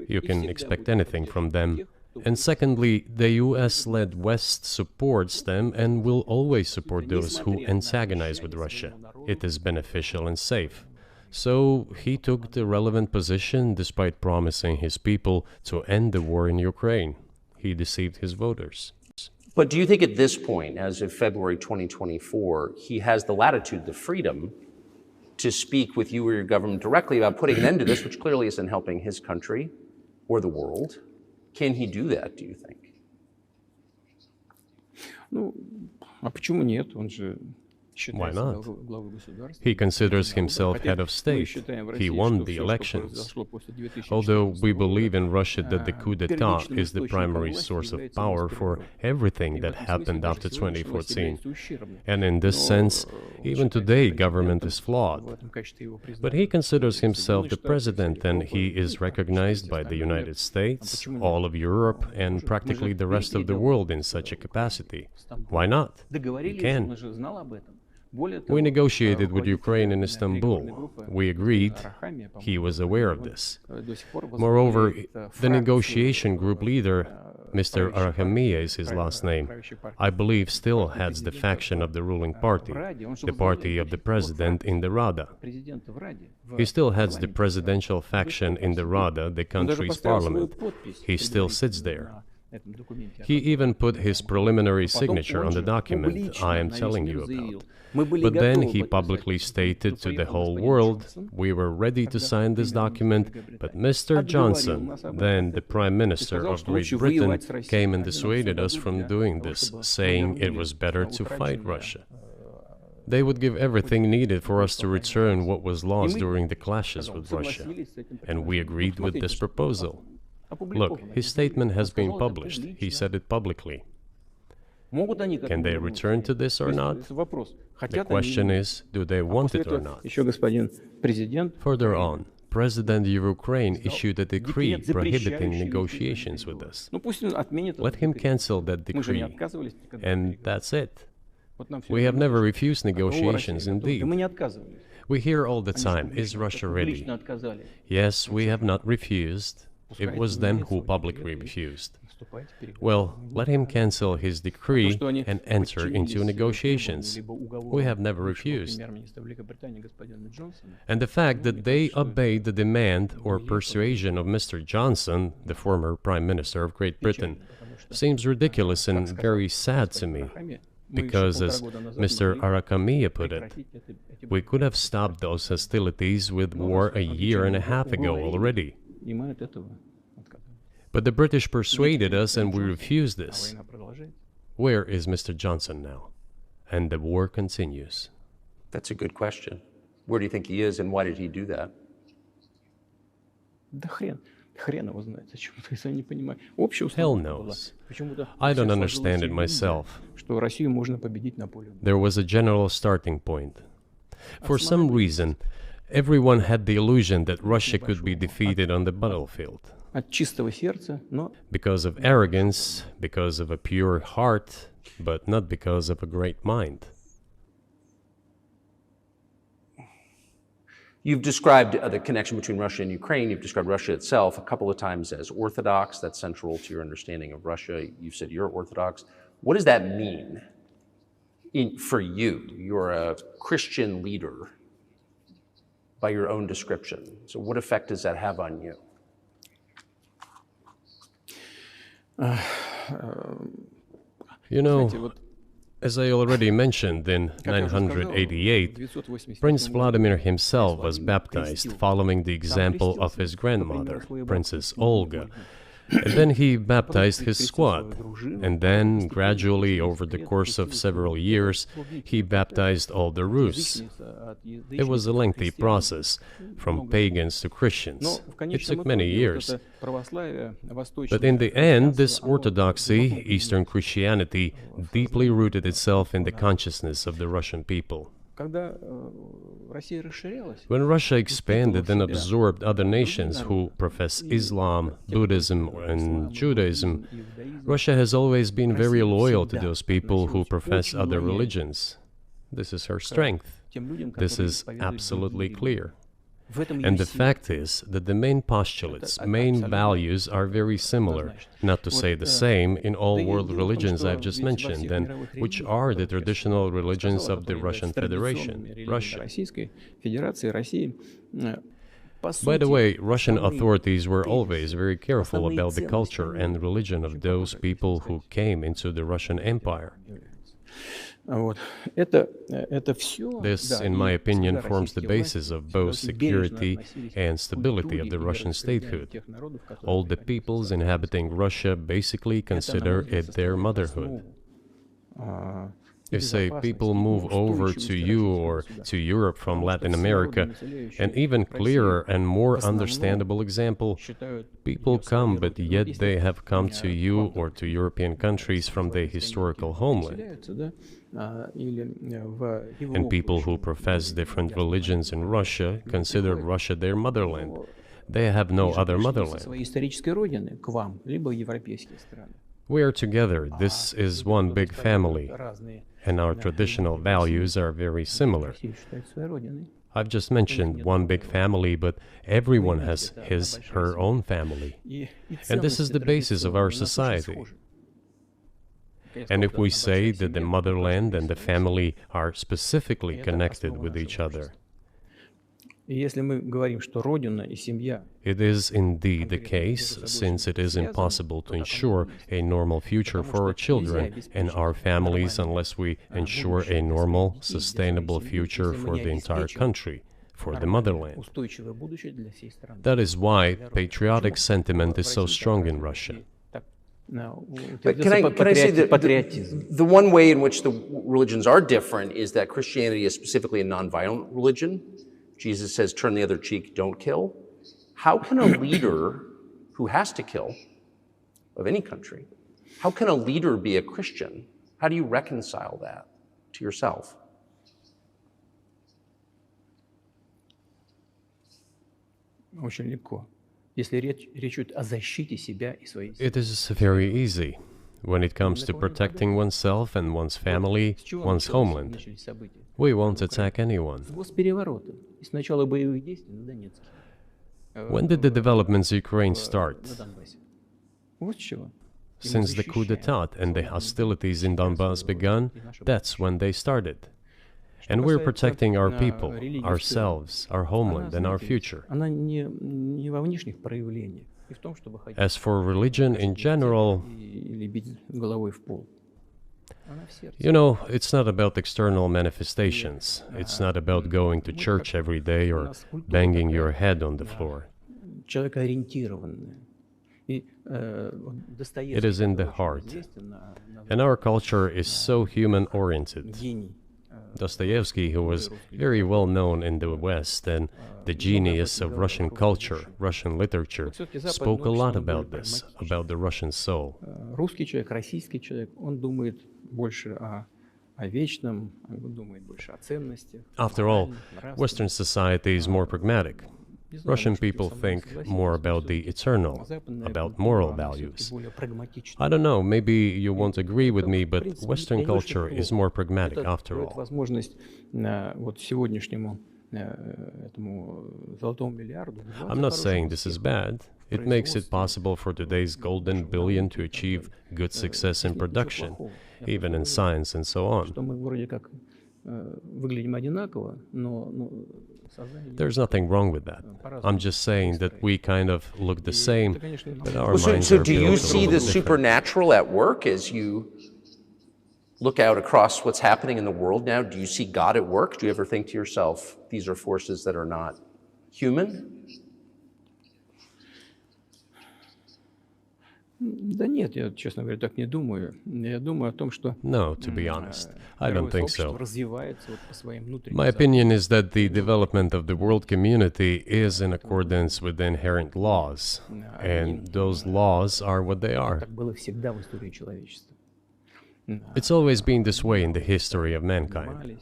You can expect anything from them. And secondly, the US-led West supports them and will always support those who antagonize with Russia. It is beneficial and safe. So he took the relevant position despite promising his people to end the war in Ukraine. He deceived his voters. But do you think at this point, as of February 2024, he has the latitude, the freedom to speak with you or your government directly about putting an end to this, which clearly isn't helping his country or the world? Can he do that, do you think? Why not? He considers himself head of state. He won the elections. Although we believe in Russia that the coup d'etat is the primary source of power for everything that happened after 2014. And in this sense, even today, government is flawed. But he considers himself the president, and he is recognized by the United States, all of Europe, and practically the rest of the world in such a capacity. Why not? He can. We negotiated with Ukraine in Istanbul. We agreed. He was aware of this. Moreover, the negotiation group leader, Mr. Arahamiya is his last name, I believe still heads the faction of the ruling party, the party of the president in the Rada. He still heads the presidential faction in the Rada, the country's parliament. He still sits there. He even put his preliminary signature on the document I am telling you about. But then he publicly stated to the whole world, we were ready to sign this document, but Mr. Johnson, then the Prime Minister of Great Britain, came and dissuaded us from doing this, saying it was better to fight Russia. They would give everything needed for us to return what was lost during the clashes with Russia, and we agreed with this proposal. Look, his statement has been published. He said it publicly. Can they return to this or not? The question is, do they want it or not? Further on, President of Ukraine issued a decree prohibiting negotiations with us. Let him cancel that decree, and that's it. We have never refused negotiations, indeed. We hear all the time, is Russia ready? Yes, we have not refused. It was them who publicly refused. Well, let him cancel his decree and enter into negotiations. We have never refused. And the fact that they obeyed the demand or persuasion of Mr. Johnson, the former Prime Minister of Great Britain, seems ridiculous and very sad to me. Because, as Mr. Arakamiya put it, we could have stopped those hostilities with war a year and a half ago already. But the British persuaded us and we refused this. Where is Mr. Johnson now? And the war continues. That's a good question. Where do you think he is and why did he do that? Hell knows. I don't understand it myself. There was a general starting point. For some reason, everyone had the illusion that Russia could be defeated on the battlefield. Because of arrogance, because of a pure heart, but not because of a great mind. You've described the connection between Russia and Ukraine. You've described Russia itself a couple of times as orthodox. That's central to your understanding of Russia. You've said you're orthodox. What does that mean for you? You're a Christian leader by your own description. So what effect does that have on you? You know, as I already mentioned, in 988, Prince Vladimir himself was baptized following the example of his grandmother, Princess Olga. And then he baptized his squad, and then, gradually, over the course of several years, he baptized all the Rus. It was a lengthy process, from pagans to Christians. It took many years. But in the end, this orthodoxy, Eastern Christianity, deeply rooted itself in the consciousness of the Russian people. When Russia expanded and absorbed other nations who profess Islam, Buddhism, and Judaism, Russia has always been very loyal to those people who profess other religions. This is her strength. This is absolutely clear. And the fact is that the main postulates, main values are very similar, not to say the same, in all world religions I've just mentioned, and which are the traditional religions of the Russian Federation, Russia. By the way, Russian authorities were always very careful about the culture and religion of those people who came into the Russian Empire. This, in my opinion, forms the basis of both security and stability of the Russian statehood. All the peoples inhabiting Russia basically consider it their motherhood. If, say, people move over to you or to Europe from Latin America, an even clearer and more understandable example, people come, but yet they have come to you or to European countries from their historical homeland. And people who profess different religions in Russia consider Russia their motherland. They have no other motherland. We are together. This is one big family, and our traditional values are very similar. I've just mentioned one big family, but everyone has his, her own family. And this is the basis of our society. And if we say that the motherland and the family are specifically connected with each other, it is indeed the case, since it is impossible to ensure a normal future for our children and our families unless we ensure a normal, sustainable future for the entire country, for the motherland. That is why patriotic sentiment is so strong in Russia. But can I say that the one way in which the religions are different is that Christianity is specifically a nonviolent religion. Jesus says, turn the other cheek, don't kill. How can a leader who has to kill, of any country, how can a leader be a Christian? How do you reconcile that to yourself? It is very easy when it comes to protecting oneself and one's family, one's homeland. We won't attack anyone. When did the developments in Ukraine start? Since the coup d'etat and the hostilities in Donbass began, that's when they started. And we're protecting our people, ourselves, our homeland, and our future. As for religion in general, You know, it's not about external manifestations. It's not about going to church every day or banging your head on the floor. It is in the heart. And our culture is so human-oriented. Dostoevsky, who was very well known in the West and the genius of Russian culture, Russian literature, spoke a lot about this, about the Russian soul. Русский человек, российский человек, он думает больше о вечном, он думает больше о ценностях. After all, Western society is more pragmatic. Russian people think more about the eternal, about moral values. I don't know, maybe you won't agree with me, but Western culture is more pragmatic after all. I'm not saying this is bad. It makes it possible for today's golden billion to achieve good success in production, even in science and so on. There's nothing wrong with that. I'm just saying that we kind of look the same, but our minds So are do you built a see little the different. supernatural at work as you look out across what's happening in the world now? Do you see God at work? Do you ever think to yourself, these are forces that are not human? Да нет, я, честно говоря, так не думаю. Я думаю о том, что No, to be honest, I don't think сообщество so. развивается вот по своим внутренним My opinion is that the development of the world community is in accordance with the inherent laws, and those laws are what they are. Так было всегда в истории человечества. It's always been this way in the history of mankind.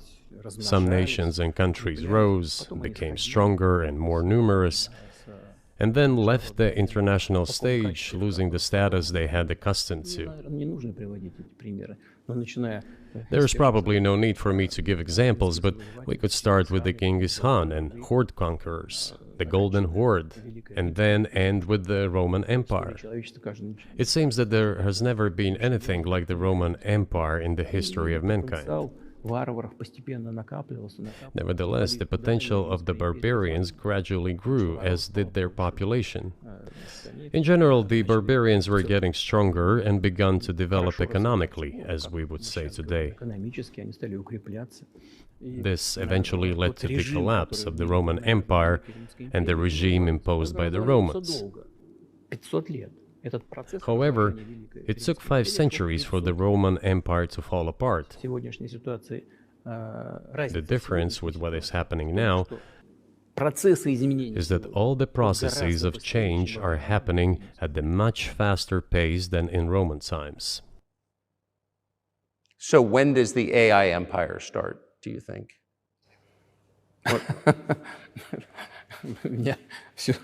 Some nations and countries rose, became stronger and more numerous, and then left the international stage, losing the status they had accustomed to. Не нужно приводить эти примеры, но начиная There's probably no need for me to give examples, but we could start with the Genghis Khan and horde conquerors, the Golden Horde, and then end with the Roman Empire. человечество каждый It seems that there has never been anything like the Roman Empire in the history of mankind. потенциал варваров постепенно накапливался. Nevertheless, the potential of the barbarians gradually grew, as did their population. In general, the barbarians were getting stronger and begun to develop economically, as we would say today. Экономически они стали укрепляться. This eventually led to the collapse of the Roman Empire and the regime imposed by the Romans. 500 лет. Этот процесс. However, it took 5 centuries for the Roman Empire to fall apart. В сегодняшней ситуации The difference with what is happening now процессы изменений is that all the processes of change are happening at a much faster pace than in Roman times. So when does the AI empire start, do you think? У меня всё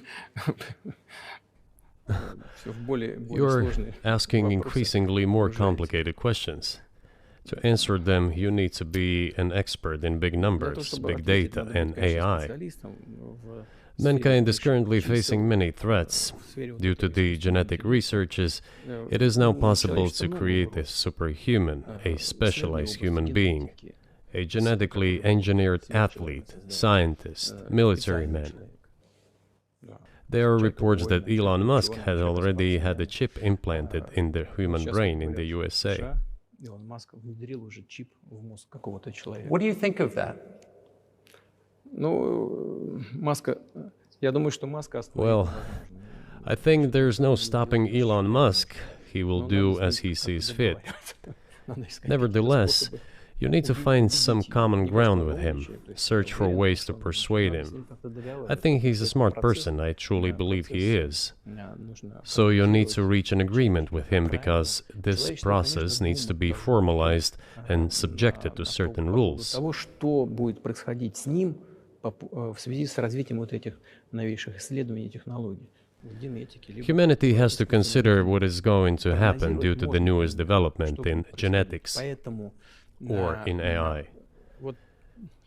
в более You're сложные asking вопросы. increasingly more complicated questions. To answer them, you need to be an expert in big Для того, numbers, чтобы big ответить, data, надо быть, and конечно, AI. специалистом в Mankind is сфере currently чисел. facing many threats. В сфере вот Due to этой the genetic researches, it is now possible to create a superhuman, a specialized human being, a genetically engineered athlete, scientist, military man. There are reports that Elon Musk had already had a chip implanted in the human brain in the USA. Илон Маск внедрил уже чип в мозг какого-то человека. What do you think of that? Ну, Маска, я думаю, что Маска Well, I think there's no stopping Elon Musk. He will do as he sees fit. Nevertheless, you need to find some common ground with him, search for ways to persuade him. I think he's a smart person, I truly believe he is. So you need to reach an agreement with him because this process needs to be formalized and subjected to certain rules. Того, что будет происходить с ним в связи с развитием вот этих новейших исследований и технологий в генетике. Humanity has to consider what is going to happen due to the newest development in genetics or in AI.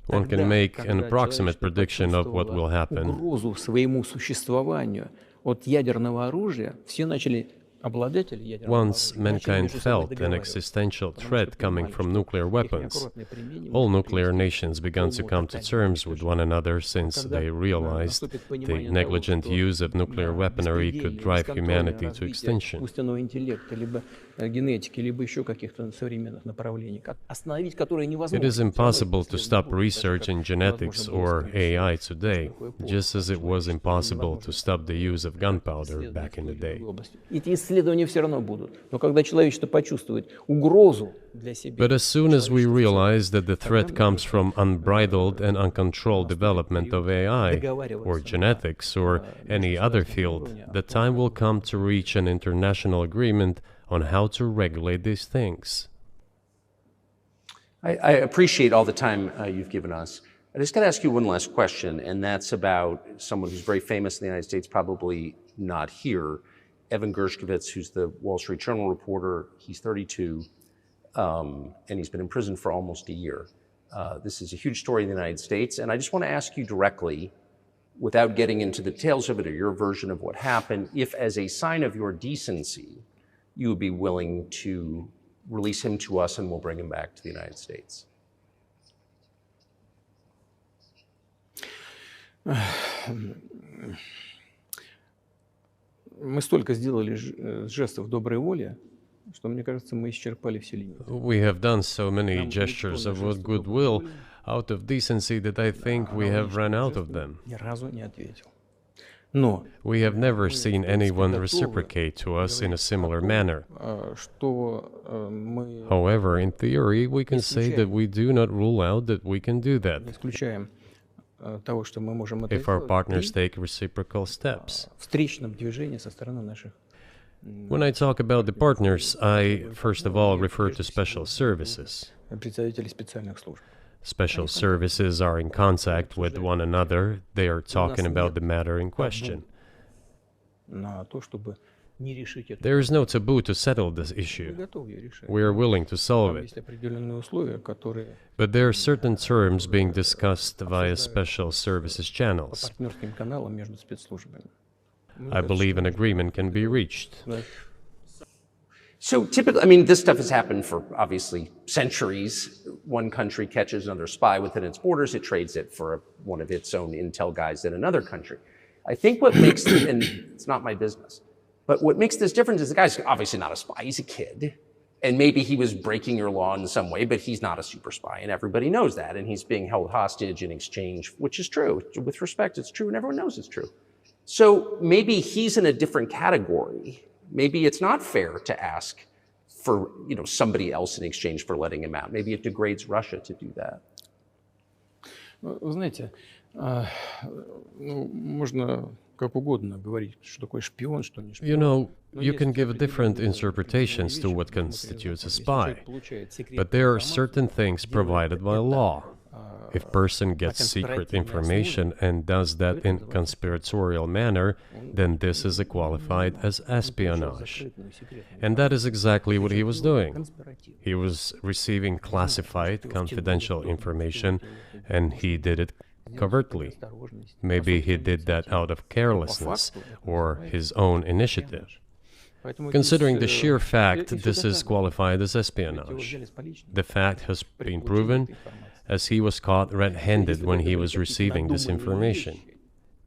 One can make an approximate prediction of what will happen. Угрозу своему существованию от ядерного оружия, все начали Once mankind felt an existential threat coming from nuclear weapons, all nuclear nations began to come to terms with one another since they realized the negligent use of nuclear weaponry could drive humanity to extinction. It is impossible to stop research in genetics or AI today, just as it was impossible to stop the use of gunpowder back in the day. But as soon as we realize that the threat comes from unbridled and uncontrolled development of AI, or genetics, or any other field, the time will come to reach an international agreement on how to regulate these things. I appreciate all the time you've given us. I just got to ask you one last question, and that's about someone who's very famous in the United States, probably not here, Evan Gershkovich, who's the Wall Street Journal reporter. He's 32, and he's been in prison for almost a year. This is a huge story in the United States, and I just want to ask you directly, without getting into the details of it or your version of what happened, if as a sign of your decency, you would be willing to release him to us and we'll bring him back to the United States. Мы столько сделали жестов доброй воли, что, мне кажется, мы исчерпали все лимиты. We have done so many gestures of goodwill out of decency that I think we have run out of them. Ни разу не ответил. We have never seen anyone reciprocate to us in a similar manner. However, in theory, we can say that we do not rule out that we can do that if our partners take reciprocal steps. When I talk about the partners, I first of all refer to special services. Special services are in contact with one another. They are talking about the matter in question. There is no taboo to settle this issue. We are willing to solve it. But there are certain terms being discussed via special services channels. I believe an agreement can be reached. So typically, I mean, this stuff has happened for obviously centuries. One country catches another spy within its borders, it trades it for one of its own intel guys in another country. I think what makes, and it's not my business, but what makes this different is the guy's obviously not a spy, he's a kid. And maybe he was breaking your law in some way, but he's not a super spy, and everybody knows that. And he's being held hostage in exchange, which is true. With respect, it's true, and everyone knows it's true. So maybe he's in a different category. Maybe it's not fair to ask for, somebody else in exchange for letting him out. Maybe it degrades Russia to do that. Вы знаете, можно как угодно говорить, что такое шпион, что не шпион. You can give different interpretations to what constitutes a spy, but there are certain things provided by law. If a person gets secret information and does that in a conspiratorial manner, then this is qualified as espionage. And that is exactly what he was doing. He was receiving classified, confidential information, and he did it covertly. Maybe he did that out of carelessness or his own initiative. Considering the sheer fact, this is qualified as espionage. The fact has been proven, as he was caught red-handed when he was receiving this information.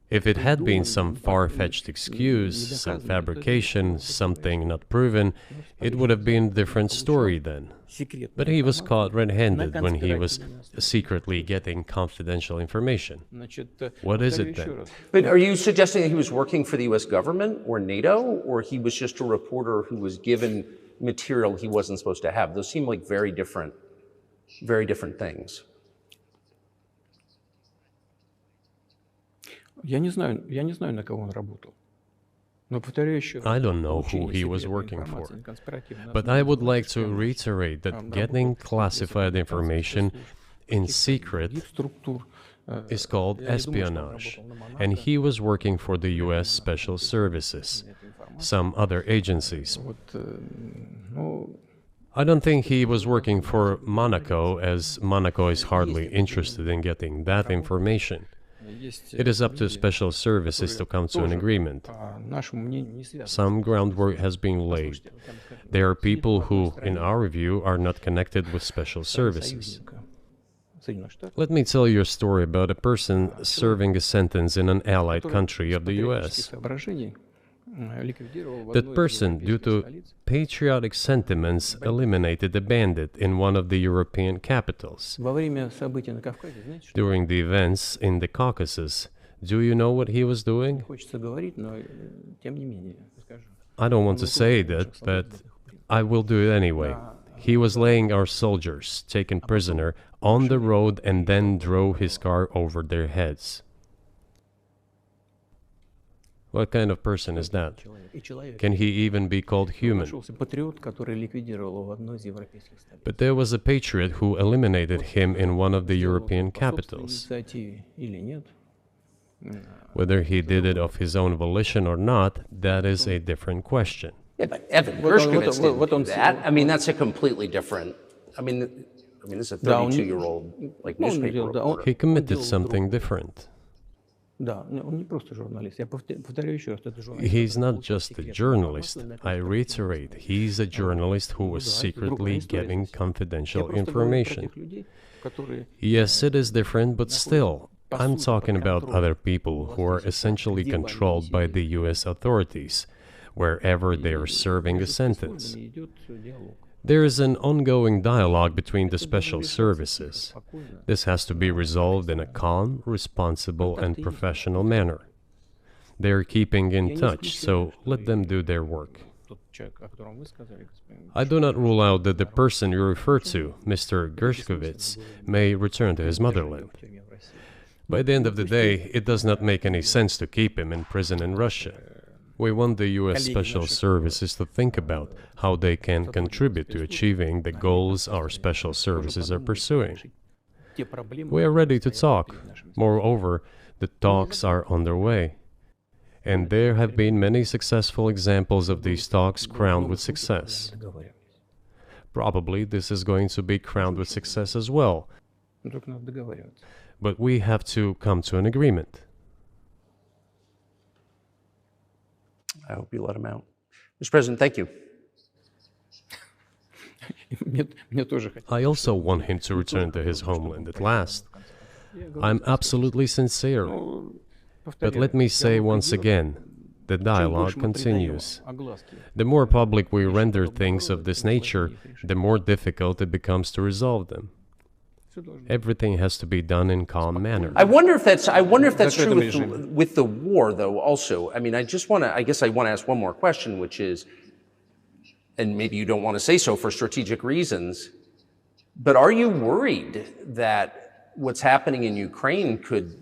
If it had been some far-fetched excuse, some fabrication, something not proven, it would have been a different story then. But he was caught red-handed when he was secretly getting confidential information. What is it then? But are you suggesting that he was working for the US government or NATO, or he was just a reporter who was given material he wasn't supposed to have? Those seem like very different things. Я не знаю, на кого он работал. I don't know who he was working for, but I would like to reiterate that getting classified information in secret is called espionage, and he was working for the US Special Services, some other agencies. I don't think he was working for Monaco, as Monaco is hardly interested in getting that information. It is up to special services to come to an agreement. по нашему мнению, не связаны. Some groundwork has been laid. There are people who, in our view, are not connected with special services. Союзника Соединенных Штатов, Let me tell you a story about a person serving a sentence in an allied который country of the из патриотических US. соображений ликвидировал в That одной из person, due to европейских столиц patriotic sentiments, eliminated a bandit in one of the European capitals. во время событий на Кавказе. Знаете, что During the events in the Caucasus, do you know what he was doing? хочется говорить, но тем не менее скажу. I don't want to say that, but I will do it anyway. He was laying our soldiers, taken prisoner, on the road and then drove his car over their heads. What kind of person is that? И человек Can he even be called human? нашелся патриот, который ликвидировал его в одной из европейских столиц. But there was a patriot who eliminated him in one of the European По собственной capitals. инициативе или нет, Whether he did it of his own volition or not, that is a different question. Yeah, but Evan Вот он- Gershkovich didn't вот он- do that. I mean, that's a completely different. This is a Да, он не- 32-year-old like ну, он newspaper делал- да, он- reporter. He committed делал something другое. different. Да, он не просто журналист. Я повторяю еще раз, это журналист. He's который not получил just a секретную journalist. информацию, I reiterate, he's a journalist who was secretly getting Я confidential просто говорю про information. тех людей, которые Yes, it is different, but still, I'm talking about other people who are essentially controlled by the US authorities, wherever they are serving a с sentence. службами идет диалог. There is an ongoing dialogue between the special services. Спокойно. This has to be resolved in a calm, responsible, and professional manner. They are keeping in touch, so let them do their work. Тот человек, о котором вы сказали, господин, I do not rule out that the person you refer to, Mr. Gershkovich, may return to his motherland. в тюрьме в России. By the end of the day, it does not make any sense to keep him in prison in Russia. We want the US Special Services to think about how they can contribute to achieving the goals our special services are pursuing. Те проблемы, We are ready to talk. перед нашими Moreover, the talks are underway. And there have been many successful examples of these talks crowned with success. договаривались. Probably this is going to be crowned with success as well, Но только надо договариваться. but we have to come to an agreement. I hope you let him out. Mr. President, thank you. Мне тоже хотелось. I also want him to return to his homeland at last. I'm absolutely sincere. But let me say once again, the dialogue continues. The more public we render things of this nature, the more difficult it becomes to resolve them. Everything has to be done in calm manner. I wonder if that's true Закрытом режиме. with the war, though. Also, I guess I want to ask one more question, which is, and maybe you don't want to say so for strategic reasons, but are you worried that what's happening in Ukraine could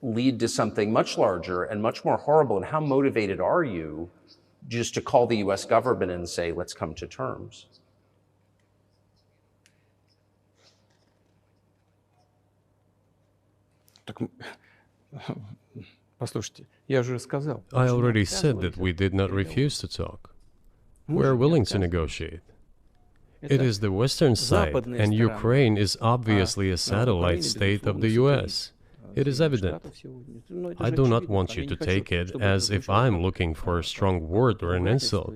lead to something much larger and much more horrible? And how motivated are you just to call the U.S. government and say, let's come to terms? Так, послушайте, я же сказал. I already said that we did not refuse to talk. We are willing to negotiate. It is the Western side, and Ukraine is obviously a satellite state of the US. It is evident. I do not want you to take it as if I'm looking for a strong word or an insult,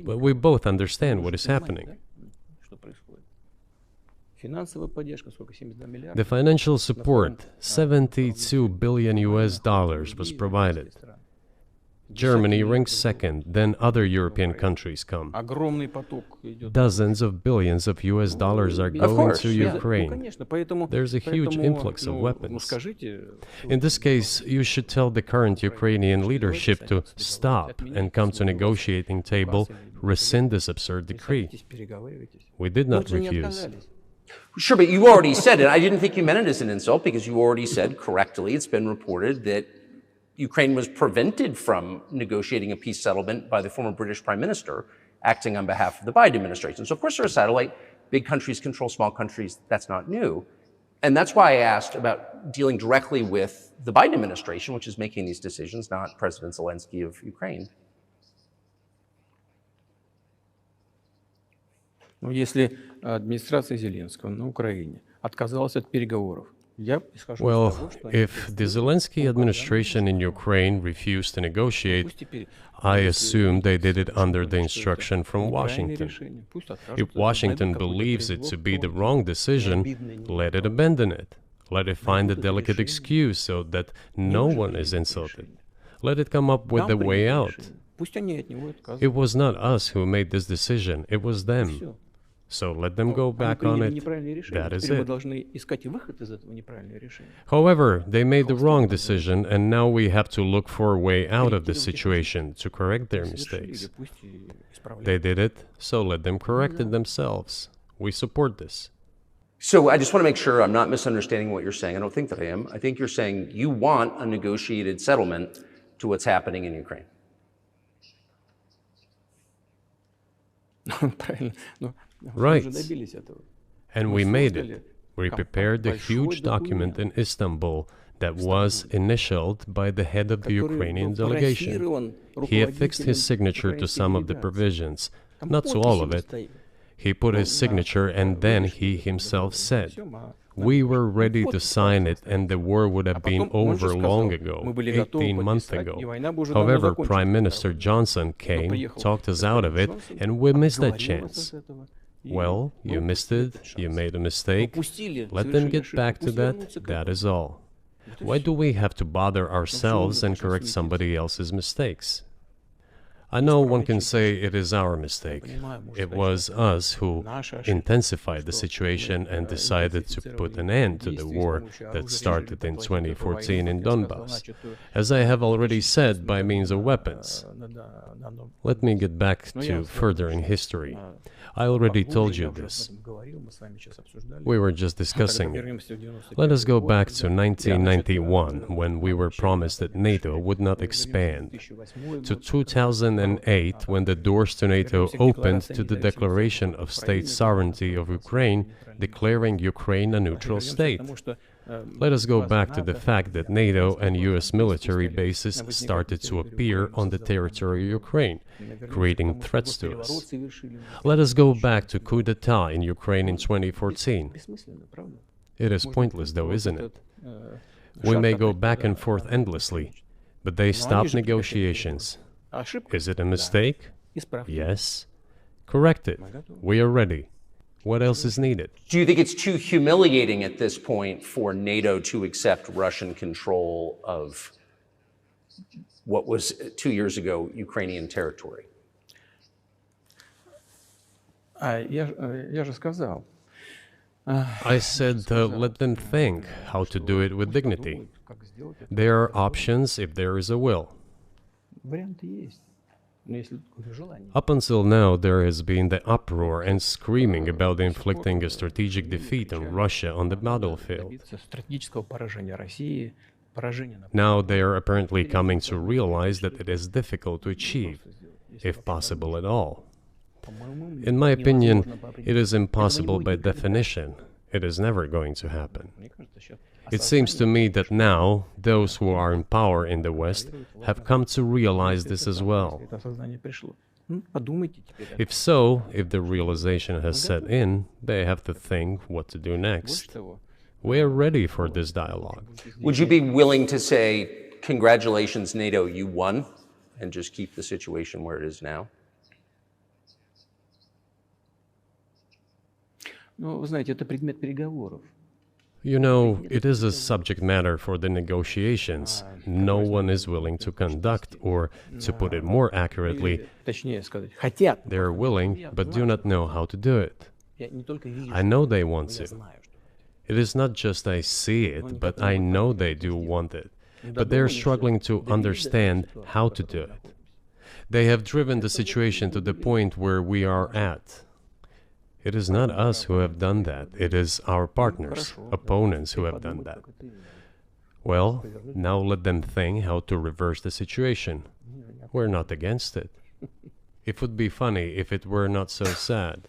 but we both understand what is happening. The financial support, 72 billion US dollars, was provided. Germany ranks second, then other European countries come. Dozens of billions of US dollars are going course, to yeah. Ukraine. There's a huge influx of weapons. In this case, you should tell the current Ukrainian leadership to stop and come to negotiating table, rescind this absurd decree. We did not refuse. Sure, but you already said it. I didn't think you meant it as an insult because you already said correctly, it's been reported that Ukraine was prevented from negotiating a peace settlement by the former British Prime Minister acting on behalf of the Biden administration. So of course they're a satellite. Big countries control small countries. That's not new. And that's why I asked about dealing directly with the Biden administration, which is making these decisions, not President Zelensky of Ukraine. Ну, если администрация Зеленского на Украине отказалась от переговоров, Well, if the Zelensky administration in Ukraine refused to negotiate, I assume they did it under the instruction from Washington. If Washington believes it to be the wrong decision, let it abandon it. Let it find a delicate excuse so that no one is insulted. Let it come up with the way out. It was not us who made this decision, it was them. So let them go back on it. That is it. However, they made the wrong decision, and now we have to look for a way out of the situation to correct their mistakes. They did it, so let them correct it themselves. We support this. So I just want to make sure I'm not misunderstanding what you're saying. I don't think that I am. I think you're saying you want a negotiated settlement to what's happening in Ukraine. Right. And we made it. We prepared a huge document in Istanbul that was initialed by the head of the Ukrainian delegation. He affixed his signature to some of the provisions, not to all of it. He put his signature and then he himself said, "We were ready to sign it and the war would have been over long ago, 18 months ago. However, Prime Minister Johnson came, talked us out of it, and we missed that chance." Well, you missed it, you made a mistake. Let them get back to that, that is all. Why do we have to bother ourselves and correct somebody else's mistakes? I know one can say it is our mistake. It was us who intensified the situation and decided to put an end to the war that started in 2014 in Donbass, as I have already said, by means of weapons. Let me get back to further in history. I already told you this. We were just discussing it. Let us go back to 1991, when we were promised that NATO would not expand, to 2008, when the doors to NATO opened to the declaration of state sovereignty of Ukraine, declaring Ukraine a neutral state. Let us go back to the fact that NATO and US military bases started to appear on the territory of Ukraine, creating threats to us. Let us go back to coup d'etat in Ukraine in 2014. It is pointless though, isn't it? We may go back and forth endlessly, but they stopped negotiations. Is it a mistake? Yes. Correct it. We are ready. What else is needed? Do you think it's too humiliating at this point for NATO to accept Russian control of what was 2 years ago Ukrainian territory? I said let them think how to do it with dignity. There are options if there is a will. Up until now, there has been the uproar and screaming about inflicting a strategic defeat on Russia on the battlefield. Now they are apparently coming to realize that it is difficult to achieve, if possible at all. In my opinion, it is impossible by definition. It is never going to happen. It seems to me that now, those who are in power in the West have come to realize this as well. If so, if the realization has set in, they have to think what to do next. We are ready for this dialogue. Would you be willing to say, congratulations, NATO, you won, and just keep the situation where it is now? You know, it is a subject matter for the negotiations. No one is willing to conduct, or, to put it more accurately, they are willing, but do not know how to do it. I know they want to. It is not just I see it, but I know they do want it. But they are struggling to understand how to do it. They have driven the situation to the point where we are at. It is not us who have done that. It is our partners, opponents who have done that. Well, now let them think how to reverse the situation. We're not against it. It would be funny if it were not so sad.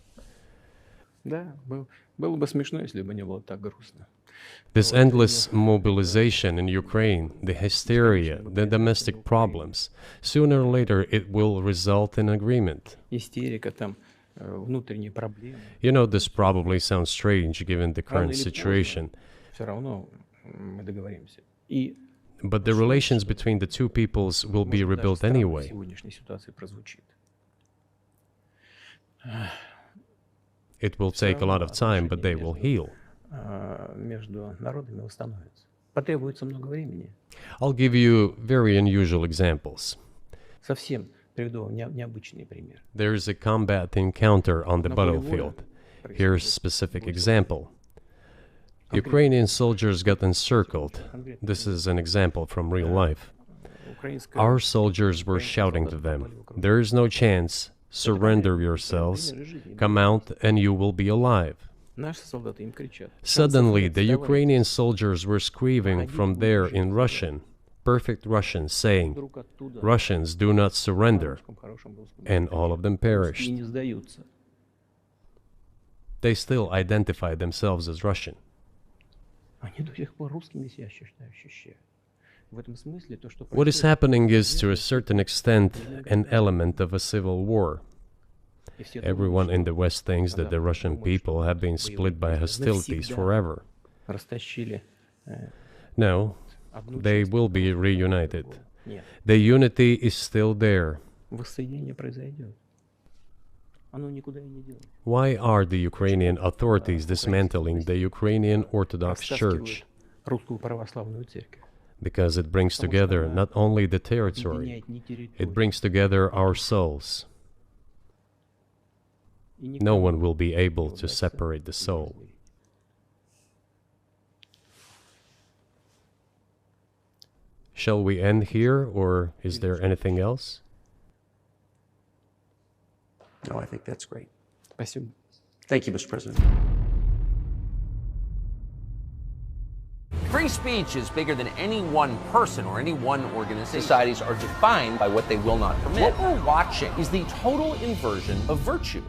This endless mobilization in Ukraine, the hysteria, the domestic problems, sooner or later it will result in agreement. You know, this probably sounds strange given the current situation, Все равно мы договоримся. И But the relations between the two peoples will be может, даже rebuilt странно в anyway. сегодняшней ситуации прозвучит. It will take a lot of time, but they will heal. Между народами восстановится. Потребуется много времени. I'll give you very unusual examples. Совсем приведу вам необычный пример. There is a combat encounter on the На поле боя battlefield. Here's a происходит specific бой example. Ukrainian soldiers got encircled. This is an example from real life. украинская Our soldiers were shouting to them, "There is no chance. Surrender yourselves. Come out and you will be alive." Наши солдаты им кричат. Suddenly, the Ukrainian soldiers were screaming from there in Russian, perfect Russian, saying, Вдруг оттуда "Russians, do not surrender." на хорошем русском And all of them и perished. не сдаются. They still identified themselves as Russian. Они до сих пор русскими себя ощущают. В этом смысле то, что What is happening is, to a certain extent, an element of a civil war. Everyone in the West thinks that the Russian people have been split by hostilities forever. растащили No, одну they часть will be другую. reunited. Нет, The unity is still there. воссоединение произойдет. Оно никуда и не делось. Why are the Ukrainian authorities dismantling the Ukrainian Orthodox Church? Растаскивают русскую православную церковь. Because it brings together not only the territory, Объединяет не территорию. it brings together our souls. И No никому one will be не able to удастся separate the их soul. разделить. Shall we end here, or is there anything else? No, I think that's great. Спасибо. Thank you, Mr. President. Free speech is bigger than any one person or any one organization. Societies are defined by what they will not permit. What we're watching is the total inversion of virtue.